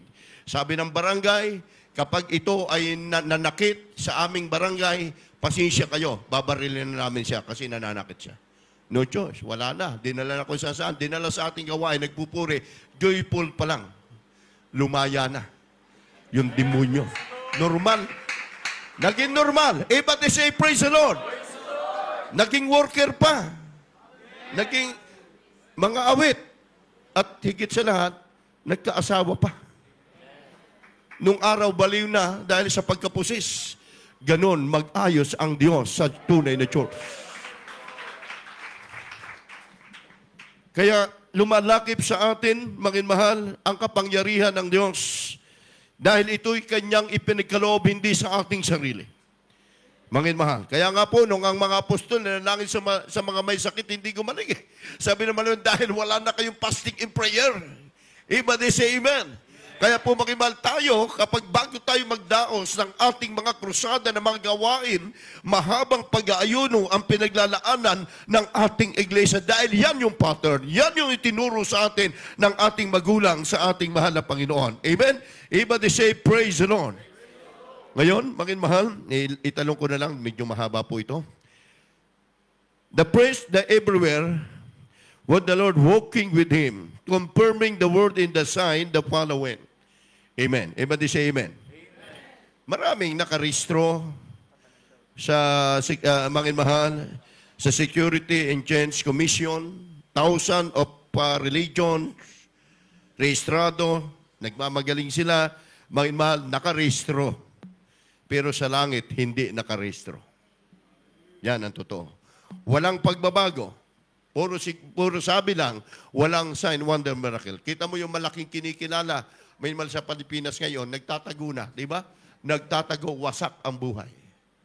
Sabi ng barangay, kapag ito ay nanakit sa aming barangay, pasensya kayo, babarilin na namin siya kasi nananakit siya. No choice, wala na. Dinala na kung saan. Dinala sa ating gawain, nagpupuri, joyful pa lang. Lumaya na. Yung demonyo. Normal. Naging normal. But they say, praise the Lord. Naging worker pa. Naging mga awit. At higit sa lahat, nagkaasawa pa. nung araw baliw na dahil sa pagkapusis. Ganon mag-ayos ang Diyos sa tunay na church. Kaya lumalakip sa atin, mahal, ang kapangyarihan ng Diyos dahil ito'y kanyang ipinagkaloob hindi sa ating sarili. Mahal. Kaya nga po, nung ang mga apostol nanalangin sa mga may sakit, hindi gumaling. Sabi naman dahil wala na kayong fasting and prayer. Everybody say amen. Kaya po mahal tayo, kapag bago tayo magdaos ng ating mga krusada na mga gawain, mahabang pag-aayuno ang pinaglalaanan ng ating iglesia. Dahil yan yung pattern, yan yung itinuro sa atin ng ating magulang sa ating mahal na Panginoon. Amen? Everybody say, praise the Lord. Ngayon, mahal, itanong ko na lang, medyo mahaba po ito. The praise the everywhere, what the Lord walking with him, confirming the word in the sign, the following. Amen. Everybody say amen. Maraming nakarehistro sa mahal, sa Security and Exchange Commission, thousands of religions, rehistrado, nagmamagaling sila, mahal, nakarehistro. Pero sa langit, hindi nakarehistro. Yan ang totoo. Walang pagbabago. Puro sabi lang, walang sign, wonder, miracle. Kita mo yung malaking kinikilala, may mal sa Pilipinas ngayon, nagtatago na, di ba? Nagtatago, wasak ang buhay.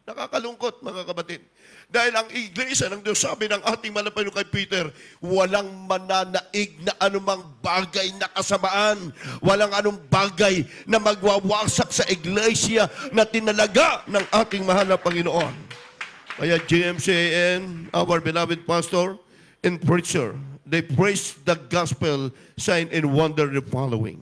Nakakalungkot, mga kapatid. Dahil ang iglesia ng Diyos, sabi ng ating malapay kay Peter, walang mananaig na anumang bagay na kasamaan, walang anong bagay na magwawasak sa iglesia na tinalaga ng ating mahal na Panginoon. Kaya GMCAN, our beloved pastor and preacher, they praise the gospel, sign and wonder the following.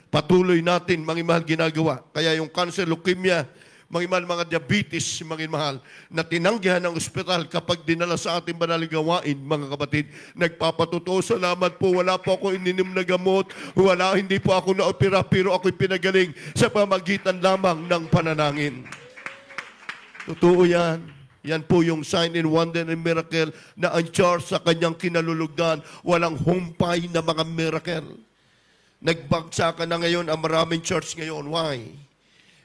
Patuloy natin, mahal, ginagawa. Kaya yung cancer, leukemia, mga diabetes, mahal, na tinanggihan ng ospital kapag dinala sa ating banaling gawain, mga kapatid, nagpapatotoo, salamat po, wala po ako ininom na gamot, hindi po ako naopera, pero ako'y pinagaling sa pamagitan lamang ng pananangin. Totoo yan. Yan po yung sign and wonder and miracle na ang charge sa kanyang kinalulugdan, walang humpay na mga miracle. Nagbagsakan na ngayon ang maraming church ngayon. Why?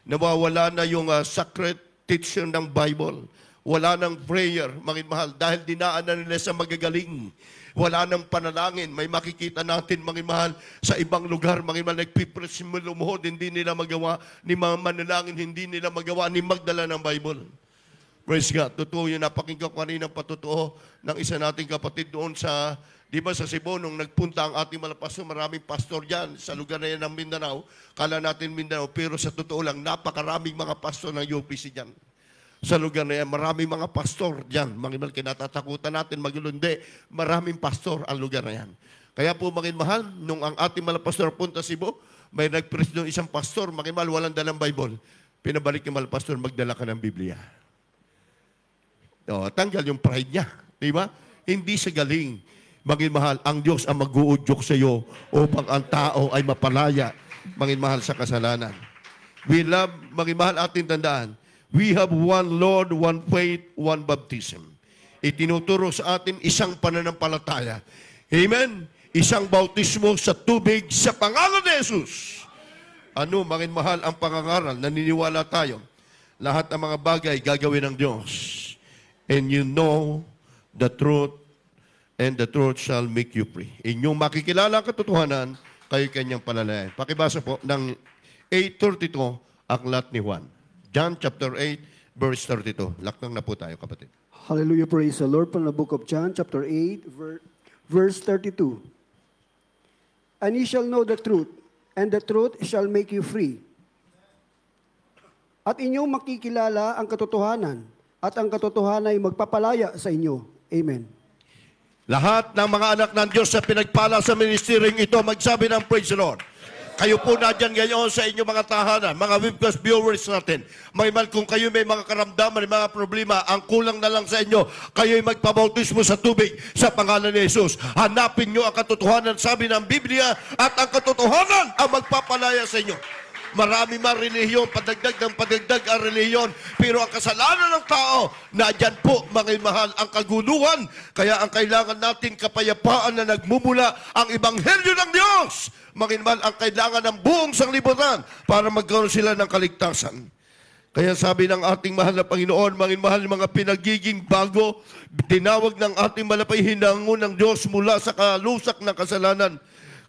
Nawawala na yung sacred teaching ng Bible. Wala nang prayer, mahal, dahil dinaan na nila sa magagaling. Wala nang panalangin. May makikita natin, mahal, sa ibang lugar, mahal, nagpipreach mo lumuhod, hindi nila magawa, ni mga manalangin, hindi nila magawa, ni magdala ng Bible. Praise God. Totoo yun, napakinggan ko kanina patotoo ng isa nating kapatid doon sa, di ba sa Cebu, nung nagpunta ang ating mga pastor, maraming pastor dyan sa lugar na yan ng Mindanao. Kala natin Mindanao, pero sa totoo lang, napakaraming mga pastor ng UPC dyan. Sa lugar na yan, maraming mga pastor dyan. Mga kinatatakutan natin, magulundi, maraming pastor ang lugar na yan. Kaya po, mga mahal, nung ang ating mga pastor punta Cebu, may nag-preach doon isang pastor, mga mahal, walang dalang Bible. Pinabalik yung mga pastor, magdala ka ng Biblia. O, tanggal yung pride niya. Di ba? Hindi sa galing. Maging mahal, ang Diyos ang mag-uudyok sa iyo upang ang tao ay mapalaya, maging mahal sa kasalanan. We love, maging mahal ating tandaan, we have one Lord, one faith, one baptism. Itinuturo sa atin isang pananampalataya. Amen? Isang bautismo sa tubig sa pangalan ni Jesus. Ano, maging mahal ang pangangaral, naniniwala tayo. Lahat ng mga bagay gagawin ng Diyos. And you know the truth, and the truth shall make you free. Inyong makikilala ang katotohanan, kayo kanyang palalayan. Pakibasa po ng 8:32, aklat ni Juan. John chapter 8, verse 32. Lakang na po tayo, kapatid. Hallelujah, praise the Lord. From the book of John, chapter 8, verse 32. And ye shall know the truth, and the truth shall make you free. At inyong makikilala ang katotohanan, at ang katotohanan ay magpapalaya sa inyo. Amen. Lahat ng mga anak ng Diyos na pinagpala sa ministeryong ito, magsabi ng praise the Lord. Kayo po na dyan ngayon sa inyong mga tahanan, mga webcast viewers natin. Kung kayo may mga karamdaman, may mga problema, ang kulang na lang sa inyo, kayo'y magpabautismo sa tubig sa pangalan ni Jesus. Hanapin nyo ang katotohanan, sabi ng Biblia, at ang katotohanan ang magpapalaya sa inyo. marami man relihiyon, padagdag ng padagdag ang relihiyon. Pero ang kasalanan ng tao, nadyan po, mga mahal, ang kaguluhan. Kaya ang kailangan natin kapayapaan na nagmumula ang ebanghelyo ng Diyos. Mga mahal, ang kailangan ng buong sanglibutan para magkaroon sila ng kaligtasan. Kaya sabi ng ating mahal na Panginoon, mahal mga pinagiging bago, tinawag ng ating malapay hinango ng Diyos mula sa kalusak ng kasalanan.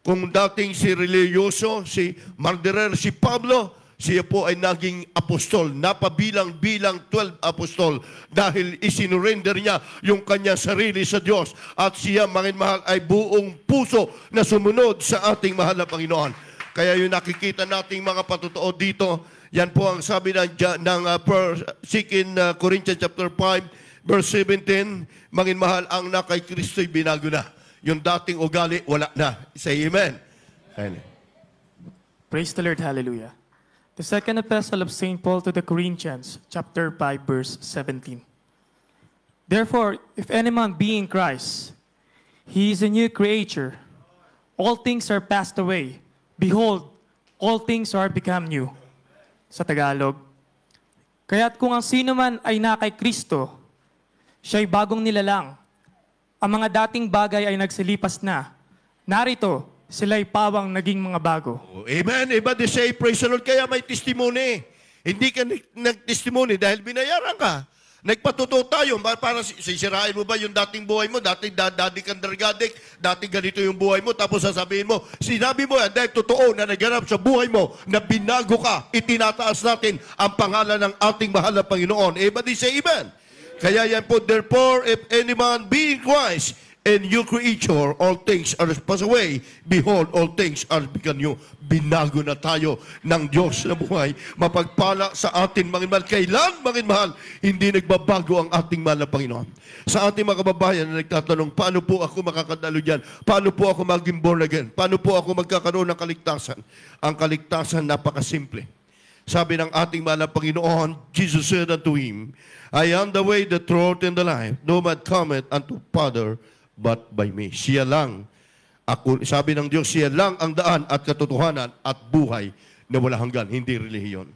Kung dating si religyoso, si mardirer, si Pablo, siya po ay naging apostol, napabilang-bilang 12 apostol dahil isinurrender niya yung kanyang sarili sa Diyos. At siya, mga mahal, ay buong puso na sumunod sa ating mahal na Panginoon. Kaya yung nakikita nating mga patotoo dito, yan po ang sabi ng 2 Corinthians chapter 5, verse 17, mga mahal, ang na kay Kristo'y binago na. Yung dating ugali, wala na. Say amen. Amen. Praise the Lord. Hallelujah. The second epistle of St. Paul to the Corinthians, chapter 5, verse 17. Therefore, if any man be in Christ, he is a new creature. All things are passed away. Behold, all things are become new. Sa Tagalog. Kaya't kung ang sino man ay na kay Kristo, siya'y bagong nilalang. Ang mga dating bagay ay nagsilipas na. Narito, sila'y pawang naging mga bago. Amen. Everybody say, praise the Lord. Kaya may testimony. Hindi ka nag-testimony dahil binayaran ka. Nagpatuto tayo. Para sisirain mo ba yung dating buhay mo? Dating daddy kandargadik, dating ganito yung buhay mo. Tapos sasabihin mo, sinabi mo yan dahil totoo na naganap sa buhay mo na binago ka. Itinataas natin ang pangalan ng ating mahal na Panginoon. Everybody say amen. Kaya yan po, therefore, if any man be in Christ, and new creature, all things are passed away. Behold, all things are become new. Binago na tayo ng Diyos na buhay. Mapagpala sa atin, mga mahal. Kailan, mga mahal, hindi nagbabago ang ating mahal na Panginoon. Sa ating mga kababayan na nagtatanong, paano po ako makakadalo dyan? Paano po ako maging born again? Paano po ako magkakaroon ng kaligtasan? Ang kaligtasan, napakasimple. Sabi ng ating mahal na Panginoon, Jesus said unto him, I am the way, the truth, and the life. No man cometh unto Father but by me. Siya lang. Sabi ng Diyos, siya lang ang daan at katotohanan at buhay na wala hanggan, hindi relihiyon.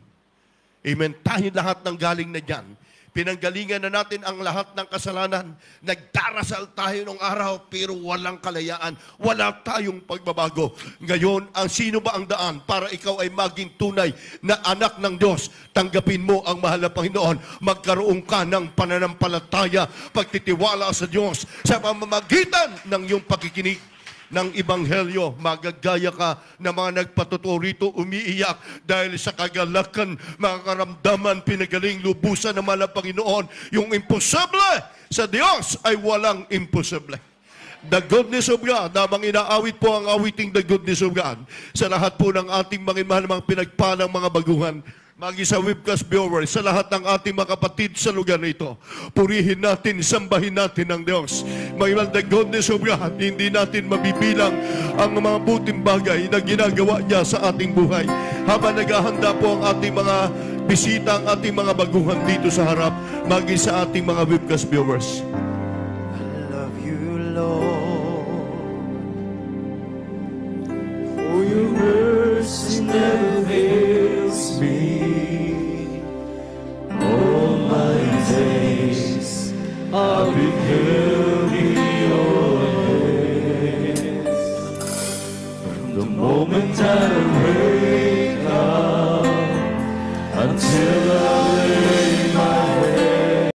Amen. Tayo lahat ng galing na dyan. Pinanggalingan na natin ang lahat ng kasalanan. Nagdarasal tayo nung araw pero walang kalayaan. Wala tayong pagbabago. Ngayon, ang sino ba ang daan para ikaw ay maging tunay na anak ng Diyos? Tanggapin mo ang mahal na Panginoon. Magkaroon ka ng pananampalataya, pagtitiwala sa Diyos sa pamamagitan ng iyong pakikinig ng Ebanghelyo. Magagaya ka na mga nagpatotoo rito, umiiyak dahil sa kagalakan, mga karamdaman, pinagaling lubusan ng mahal na Panginoon. Yung imposible sa Diyos ay walang imposible. The goodness of God, namang inaawit po ang awiting the goodness of God sa lahat po ng ating mga mahal, mga pinagpalang mga baguhan. Magi sa webcast viewers, sa lahat ng ating mga kapatid sa lugar nito, purihin natin, sambahin natin ang Diyos. Mga the goodness of God, hindi natin mabibilang ang mga buting bagay na ginagawa niya sa ating buhay. Habang naghahanda po ang ating mga bisita, ang ating mga baguhan dito sa harap, magi sa ating mga webcast viewers. I love you, Lord. Oh, your mercy never fails me. All my days I've been held in your hands. From the moment I wake up until I lay my head.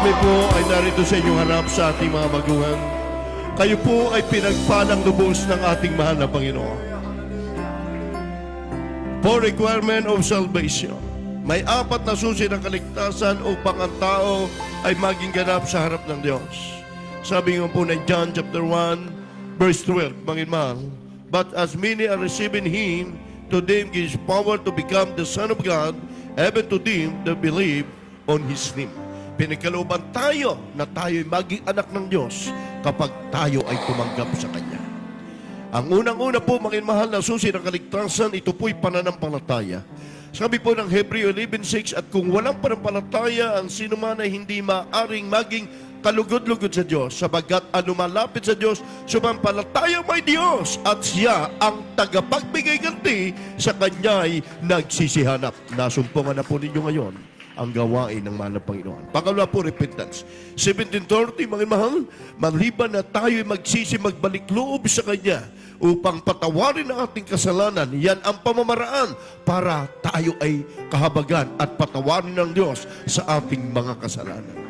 Kami po ay narito sa inyong harap sa ating mga magulang. Kayo po ay pinagpalang lubos ng ating mahal na Panginoon. For requirement of salvation, may 4 na susi ng kaligtasan upang ang tao ay maging ganap sa harap ng Diyos. Sabi nga po ng John chapter 1, verse 12, Panginoon, but as many are receiving Him, to them gives power to become the Son of God, even to them that believe on His name. Pinagkalooban tayo na tayo ay maging anak ng Diyos kapag tayo ay tumanggap sa Kanya. Ang unang-una po, mga mahal na susi ng kaligtasan, ito po'y pananampalataya. Sabi po ng Hebreo 11:6, at kung walang pananampalataya, ang sino man ay hindi maaring maging kalugod-lugod sa Diyos, sabagat ang lumalapit sa Diyos, sumampalataya may Diyos, at siya ang tagapagbigay ganti sa Kanya'y nagsisihanap. Nasumpungan na po ninyo ngayon ang gawain ng mahal na Panginoon. Pangalawa po, repentance. 17:30, mga mahal, maliban na tayo magsisi, magbalik loob sa Kanya upang patawarin ang ating kasalanan, yan ang pamamaraan para tayo ay kahabagan at patawarin ng Diyos sa ating mga kasalanan.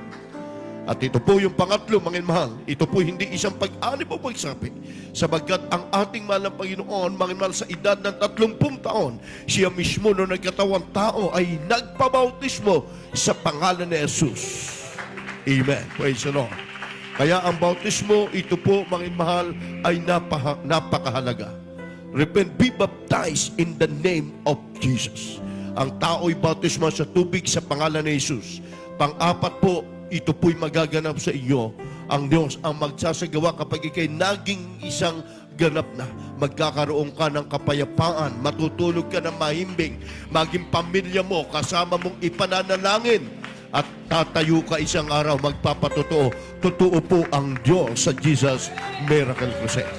At ito po yung pangatlo, mga mahal, ito po hindi isang pag-ani o pagsapi, sabagat ang ating mahal na Panginoon, mga mahal, sa edad ng 30 taon, siya mismo no nagkatawang tao ay nagpabautismo sa pangalan ni Jesus. Amen. Praise the Lord. Kaya ang bautismo, ito po, mga mahal, ay napakahalaga. Repent, be baptized in the name of Jesus. Ang tao ay bautismo sa tubig sa pangalan ni Jesus. Pang-apat po, ito po'y magaganap sa iyo. Ang Diyos ang magsasagawa kapag ikay naging isang ganap na. Magkakaroon ka ng kapayapaan, matutulog ka ng mahimbing, maging pamilya mo, kasama mong ipananalangin, at tatayo ka isang araw, magpapatotoo. Totoo po ang Diyos sa Jesus Miracle Crusade.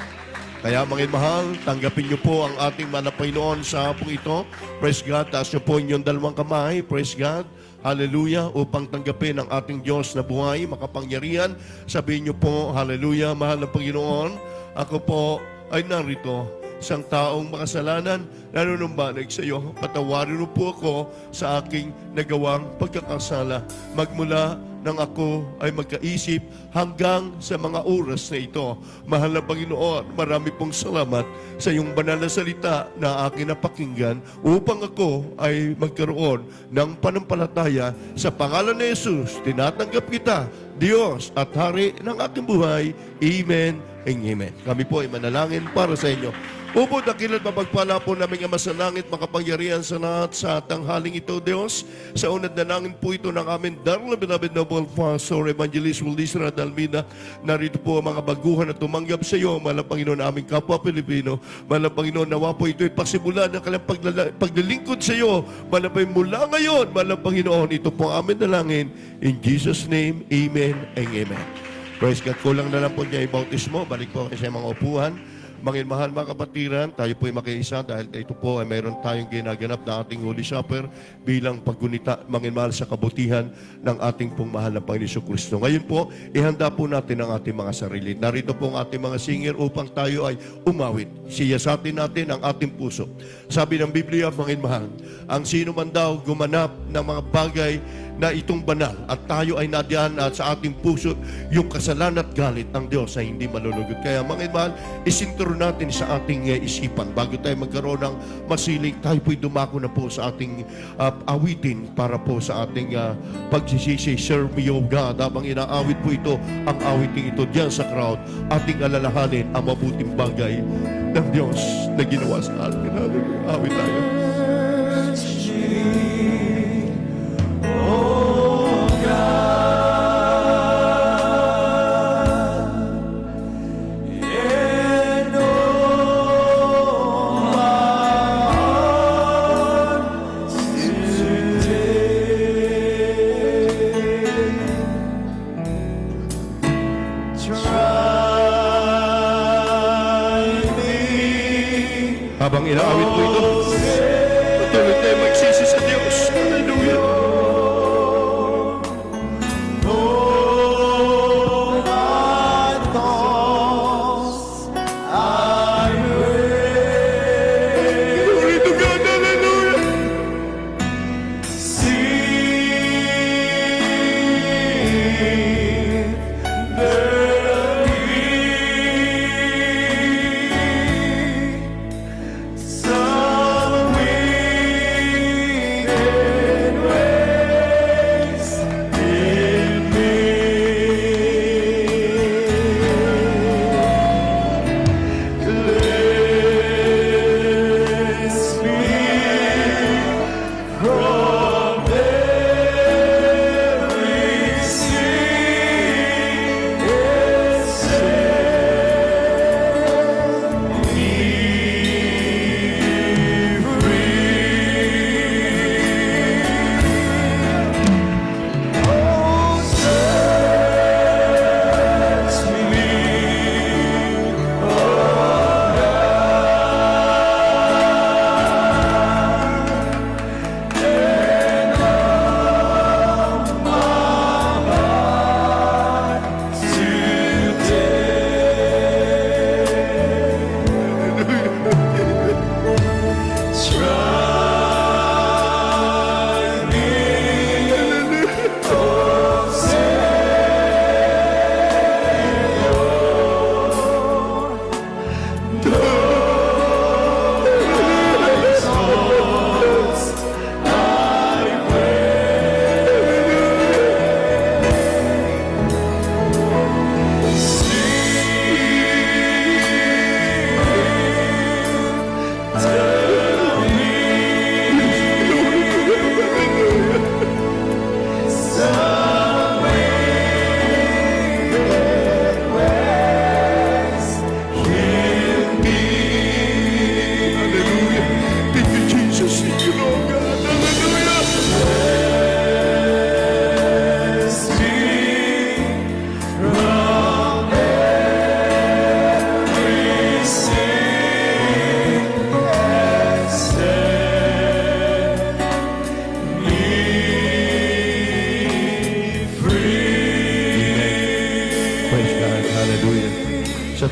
Kaya mga mahal, tanggapin niyo po ang ating mahal na Panginoon sa hapong ito. Praise God. Taas niyo po inyong dalawang kamay. Praise God. Hallelujah, upang tanggapin ang ating Diyos na buhay, makapangyarihan. Sabihin niyo po, hallelujah, mahal na Panginoon, ako po ay narito, isang taong makasalanan, nanunumbanig sa iyo. Patawarin mo po ako sa aking nagawang pagkakasala. Magmula nang ako ay magkaisip hanggang sa mga oras na ito. Mahal na Panginoon, marami pong salamat sa iyong banal na salita na aking napakinggan upang ako ay magkaroon ng panampalataya sa pangalan ni Jesus. Tinatanggap kita, Diyos at Hari ng aking buhay. Amen and amen. Kami po ay manalangin para sa inyo. Upo, dakilat, mapagpala po namin Ama sa langit, makapangyarihan sa lahat sa tanghaling ito, Diyos. Sa unad na langin po ito ng amin, Darla Beloved Noble Pastor, Evangelist Waldisra Dalmina. Narito po ang mga baguhan na tumanggap sa iyo, Malang Panginoon, aming kapwa Pilipino. Malang Panginoon, nawa po ito'y pasimula ng kanilang paglilingkod sa iyo. Malang Panginoon, mula ngayon, Malang Panginoon, ito po ang amin na langin. In Jesus' name, amen and amen. Praise God. Kulang na lang po niya i-bautismo. Balik po sa mga upuhan. Mga mahal, mga kapatiran, tayo po'y makiisa dahil ito po ay mayroon tayong ginaganap na ating Holy Supper bilang paggunita, mga mahal, sa kabutihan ng ating pong mahal na Panginoon Kristo. Ngayon po, ihanda po natin ang ating mga sarili. Narito po ang ating mga singer upang tayo ay umawit. Siyasatin natin ang ating puso. Sabi ng Biblia, mga mahal, ang sino man daw gumanap ng mga bagay na itong banal at tayo ay nadiyan at sa ating puso yung kasalanan at galit ng Diyos ay hindi malulugod. Kaya mga mahal, isinturo natin sa ating isipan bago tayo magkaroon ng masiling, tayo po'y dumako na po sa ating awitin para po sa ating pagsisisi. Serve me, O God. Habang inaawit po ito, ang awiting ito diyan sa crowd, ating alalahanin ang mabuting bagay ng Diyos na ginawa sa atin. Awit tayo. Habang inaawit po ito, patuloy tayo magsisi sa Diyos. Hallelujah. Glory to God. Hallelujah.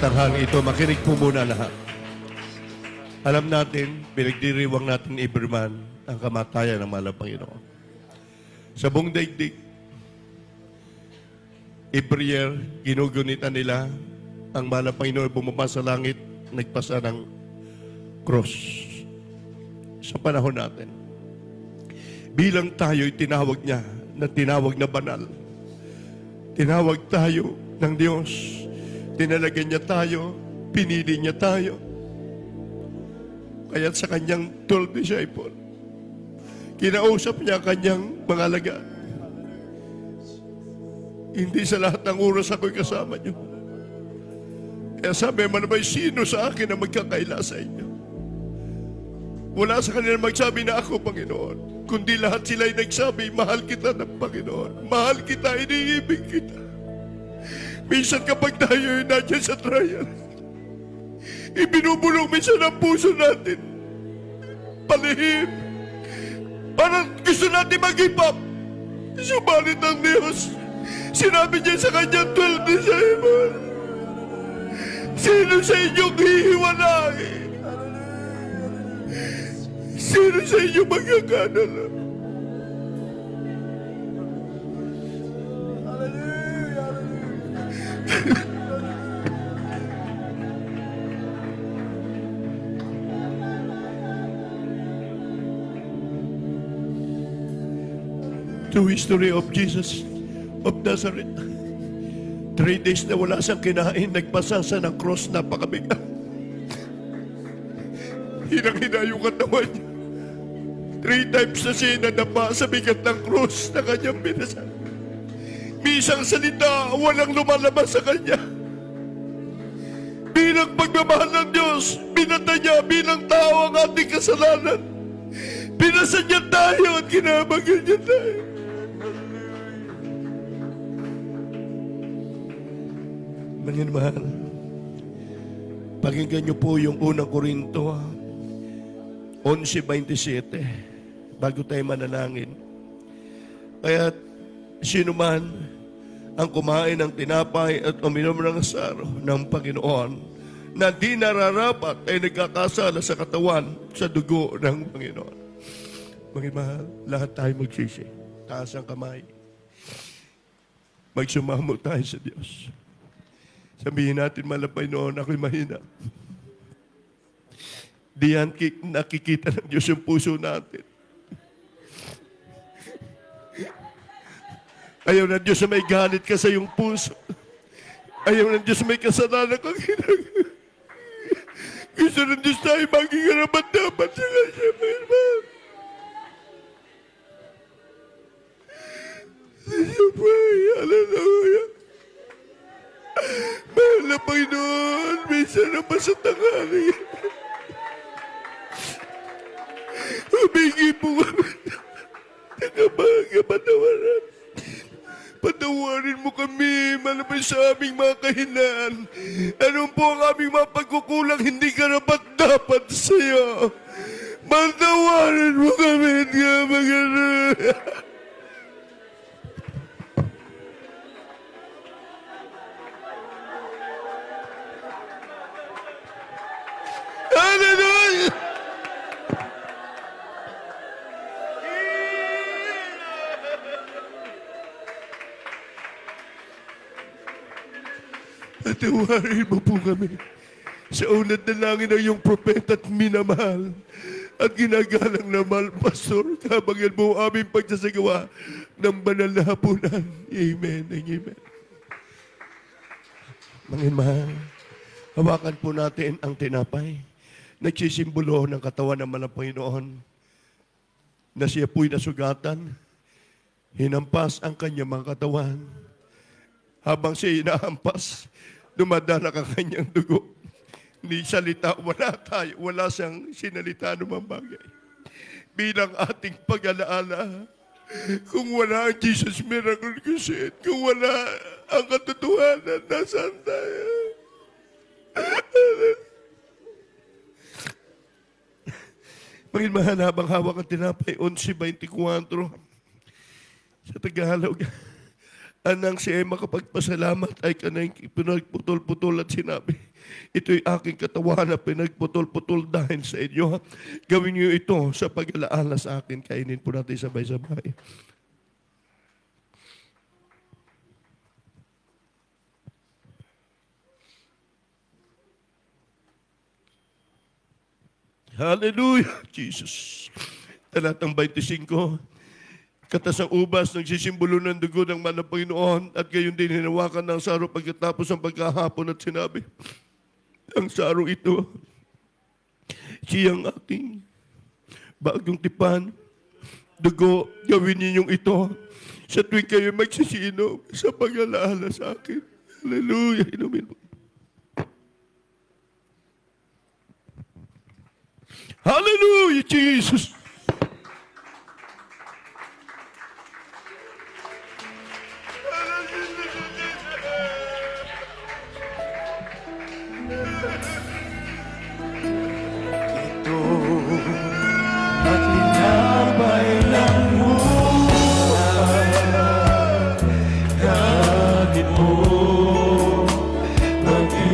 tanghali ito, makinig po muna lahat. Alam natin, pinagdiriwang natin every man ang kamatayan ng mahal na Panginoon. Sa buong daigdig, every year, ginugunitan nila ang mahal na Panginoon bumaba sa langit, nagpasa ng cross. Sa panahon natin, bilang tayo'y tinawag niya na tinawag na banal. Tinawag tayo ng Diyos. Tinalagan niya tayo, pinili niya tayo. Kaya sa kanyang 12 disciple, kinausap niya kanyang mga alagad. Hindi sa lahat ng oras ako'y kasama niyo. Kaya sabi, manabay, sino sa akin ang magkakaila sa inyo? Wala sa kanila magsabi na ako, Panginoon. Kundi lahat sila'y nagsabi, mahal kita ng Panginoon. Mahal kita, iniibig kita. Minsan kapag tayo nandiyan sa trial, ibinubulong minsan ang puso natin. Palihim. Parang gusto natin mag-give up. Subalit ang Diyos, sinabi niya sa kanyang 12 disciples, sino sa inyong hihiwalay? Sino sa inyong magkakanala? True history of Jesus of Nazareth. 3 days na wala siyang kinain, nagpasasa ng cross, napakabigat. Hinang-hina yung katawan niya. 3 times na siya nadapa sa bigat ng cross na kanyang pinasa. Misang salita, walang lumalabas sa kanya. Bilang pagmamahal ng Diyos, binata niya bilang tao ang ating kasalanan. Pinasa niya tayo at kinabagyan niya tayo. Mga mahal, pakinggan niyo po yung unang Korinto 11:27 bago tayo manalangin. Kaya sino man ang kumain ng tinapay at uminom ng saro ng Panginoon na di nararapat ay nagkakasala sa katawan sa dugo ng Panginoon. Mga mahal, lahat tayo magsisi. Taas ang kamay. Magsumamo tayo sa Diyos. Sabihin natin, mahal na Panginoon, ako'y mahina. Di yan nakikita ng Diyos yung puso natin. Ayaw ng Diyos na may galit ka sa iyong puso. Ayaw ng Diyos na may kasalanan kang ginagawa. Gusto ng Diyos tayo maging karapat-dapat sa Kanya, Panginoon. Hallelujah. Mahal na Panginoon, minsan na pa sa tanghali. Humingi po kami ng patawaran. Patawarin mo kami, malabay sa aming mga kahinaan. Anong po ang aming mga pagkukulang hindi karapat-dapat sa iyo? Patawarin mo kami at magano'n. Hallelujah! Patawarin mo po kami sa unad na langit ng iyong propeta at minamahal at ginagalang na mahal, Pastor, kabangan mo ang aming pagsasagawa ng banal na hapunan. Amen and amen. Mga mahal, hawakan po natin ang tinapay. Nagsisimbolo ng katawan ng mahal na Panginoon na siya po'y nasugatan, hinampas ang kanyang mga katawan. Habang siya inahampas, dumadala ang kanyang dugo. Ni salita, wala siyang sinalita anumang bagay. Bilang ating pag-alaala, kung wala ang Jesus Miracle Crusade, kung wala ang katotohanan, nasaan tayo? Panginoon, habang hawak ang tinapay, 11:24 sa Tagalog, Anang siya ay makapagpasalamat ay kanang pinagputol-putol at sinabi, ito'y aking katawan na pinagputol-putol dahil sa inyo. Gawin niyo ito sa pag-alaala sa akin. Kainin po natin sabay-sabay. Hallelujah, Jesus. Talatang 25, katas ng ubas, nagsisimbolo ng dugo ng manang Panginoon at gayon din hinawakan ng saro pagkatapos ng pagkahapon at sinabi, ang saro ito, siyang aking bagong tipan, dugo, gawin ninyong ito sa tuwing kayo magsisinom sa pag-alaala sa akin. Hallelujah, inumin mo. Hallelujah, Jesus. Ito at linabay ng buhay, kahit mo mag-isa.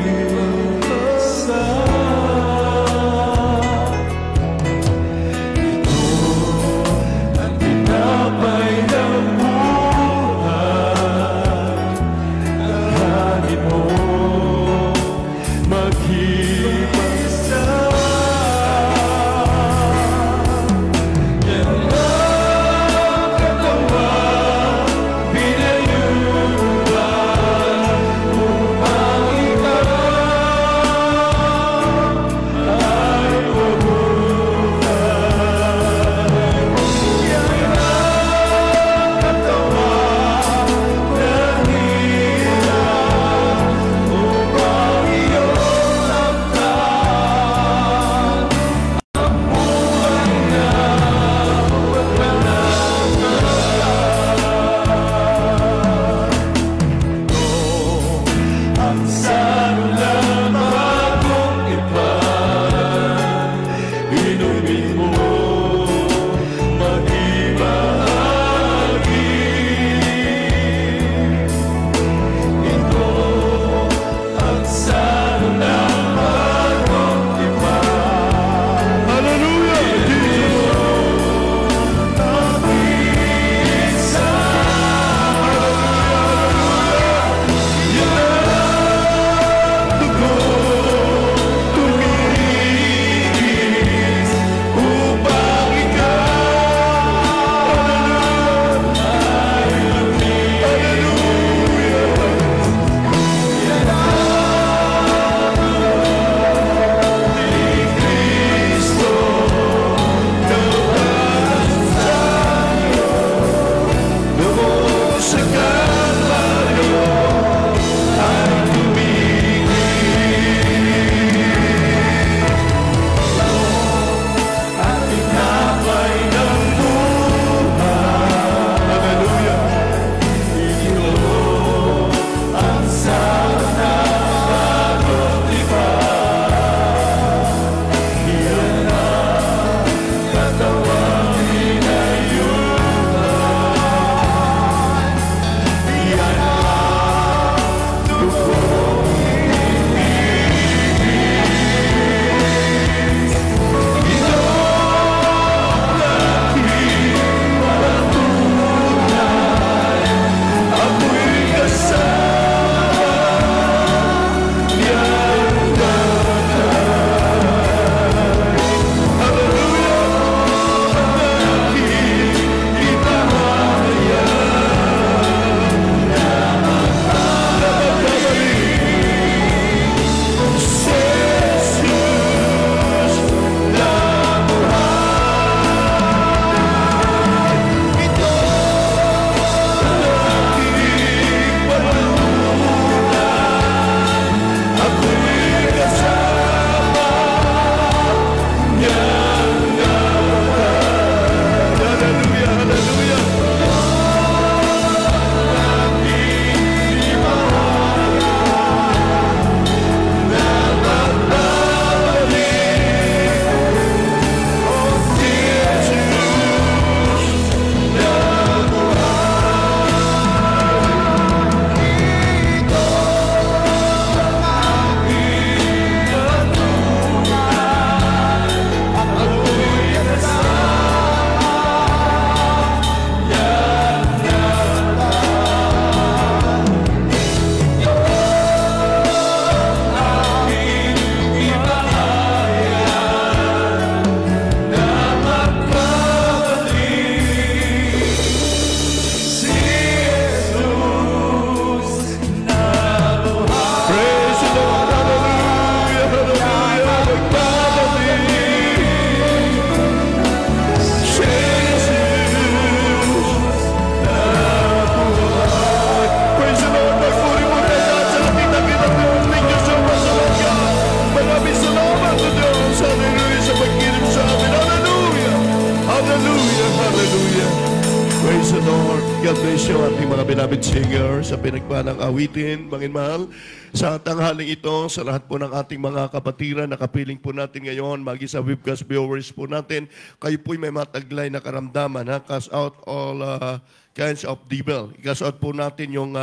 Praise the Lord. God bless you, ating mga beloved singers sa pinagpalang awitin, Mangin Mahal. Sa tanghaling ito, sa lahat po ng ating mga kapatiran na kapiling po natin ngayon, magi sa webcast viewers po natin, kayo po'y may mataglay na karamdaman, ha? Cast out all kinds of devil. I-cast out po natin yung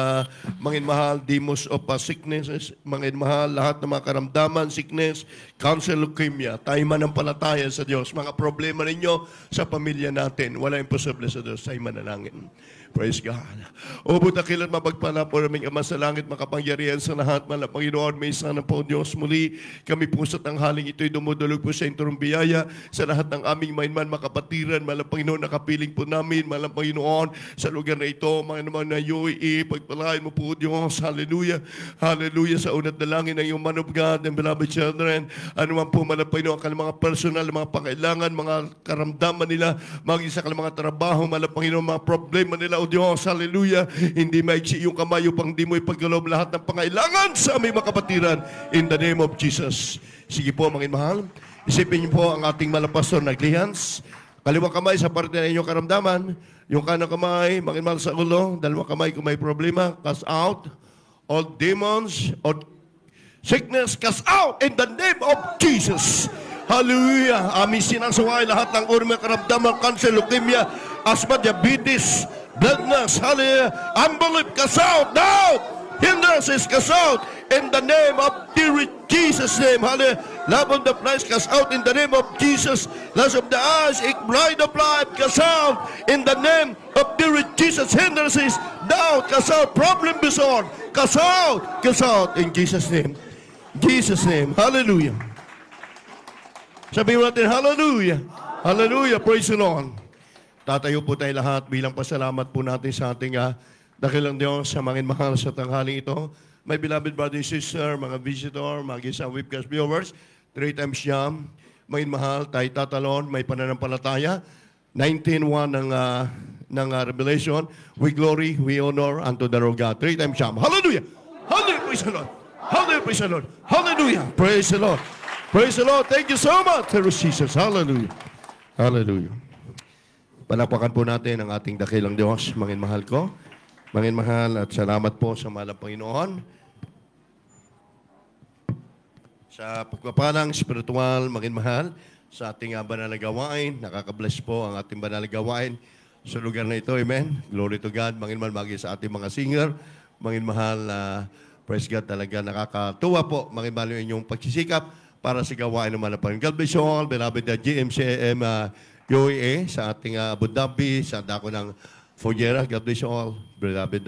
Mangin Mahal, demons of sicknesses, Mangin Mahal, lahat ng mga karamdaman, sickness, cancer, leukemia, tayo manampalataya sa Diyos. Mga problema ninyo sa pamilya natin, wala imposible sa Diyos, tayo manalangin. Praise God. O butakilan mapagpala po naming Ama sa langit, makapangyarihan sa lahat, mga Panginoon, may sana po Diyos muli. Kami po sa tanghaling ito'y dumudulog po sa inturong biyaya sa lahat ng aming mainman makapatiran, mga Panginoon, nakapiling po namin, mga Panginoon, sa lugar na ito, mga naman na UAE, pagpalain mo po Diyos, hallelujah, hallelujah, sa unat dalangin ng iyong man of God and beloved children, ano man po, mga Panginoon, ang mga personal, mga pangailangan, mga karamdaman nila, maging sa mga trabaho, mga Panginoon, mga problema nila, o Diyos, hallelujah, hindi maiksi yung kamay upang di mo ipagkaloob lahat ng pangailangan sa aming mga kapatiran, in the name of Jesus. Sige po, Mangin Mahal, isipin niyo po ang ating malapastor na Glians, kaliwang kamay sa parte ng inyong karamdaman, yung kanang kamay, Mangin Mahal sa ulo, dalawang kamay kung may problema, cast out all demons, all sickness, cast out in the name of Jesus. Hallelujah. Aming sinasaway lahat ng uri ng karamdaman, cancer, leukemia, asthma, diabetes, bloodness, hallelujah, unbelief, cast out now. Hindrances, cast out in the name of dear Jesus' name. Hallelujah. Love of the flesh, cast out in the name of Jesus. Lust of the eyes, pride of life, cast out in the name of dear Jesus. Hindrances, doubt, cast out. Problem disorder, cast out in Jesus' name. Jesus' name. Hallelujah. Sabihin natin, hallelujah. Hallelujah. Praise the Lord. Tatayo po tayo lahat bilang pasalamat po natin sa ating dakilang Diyos sa Mangin Mahal sa tanghaling ito. My beloved brother and sister, mga visitor, mga isang webcast viewers, 3 times Jam, Mangin Mahal, tayo tatalon, may pananampalataya. 19:1 ng Revelation, we glory, we honor unto the Lord God. 3 times Jam. Hallelujah! Hallelujah! Praise the Lord! Hallelujah! Praise the Lord! Hallelujah! Praise the Lord! Praise the Lord! Thank you so much, Lord Jesus. Hallelujah! Hallelujah! Palakpakan po natin ang ating dakilang Diyos, Mangin Mahal ko. Mangin Mahal, at salamat po sa mahal na Panginoon. Sa pagpapalang spiritual, Mangin Mahal, sa ating banal na gawain, nakakabless po ang ating banal na gawain sa lugar na ito. Amen. Glory to God. Mangin Mahal, magi sa ating mga singer. Mangin Mahal, praise God, talaga nakakatuwa po. Mangin Mahal yung inyong pagsisikap para sa gawain ng mga Panginoon. God bless you all. Beloved GMCM UAE sa ating Abu Dhabi, sa dako ng Foguera. God bless you all. Beloved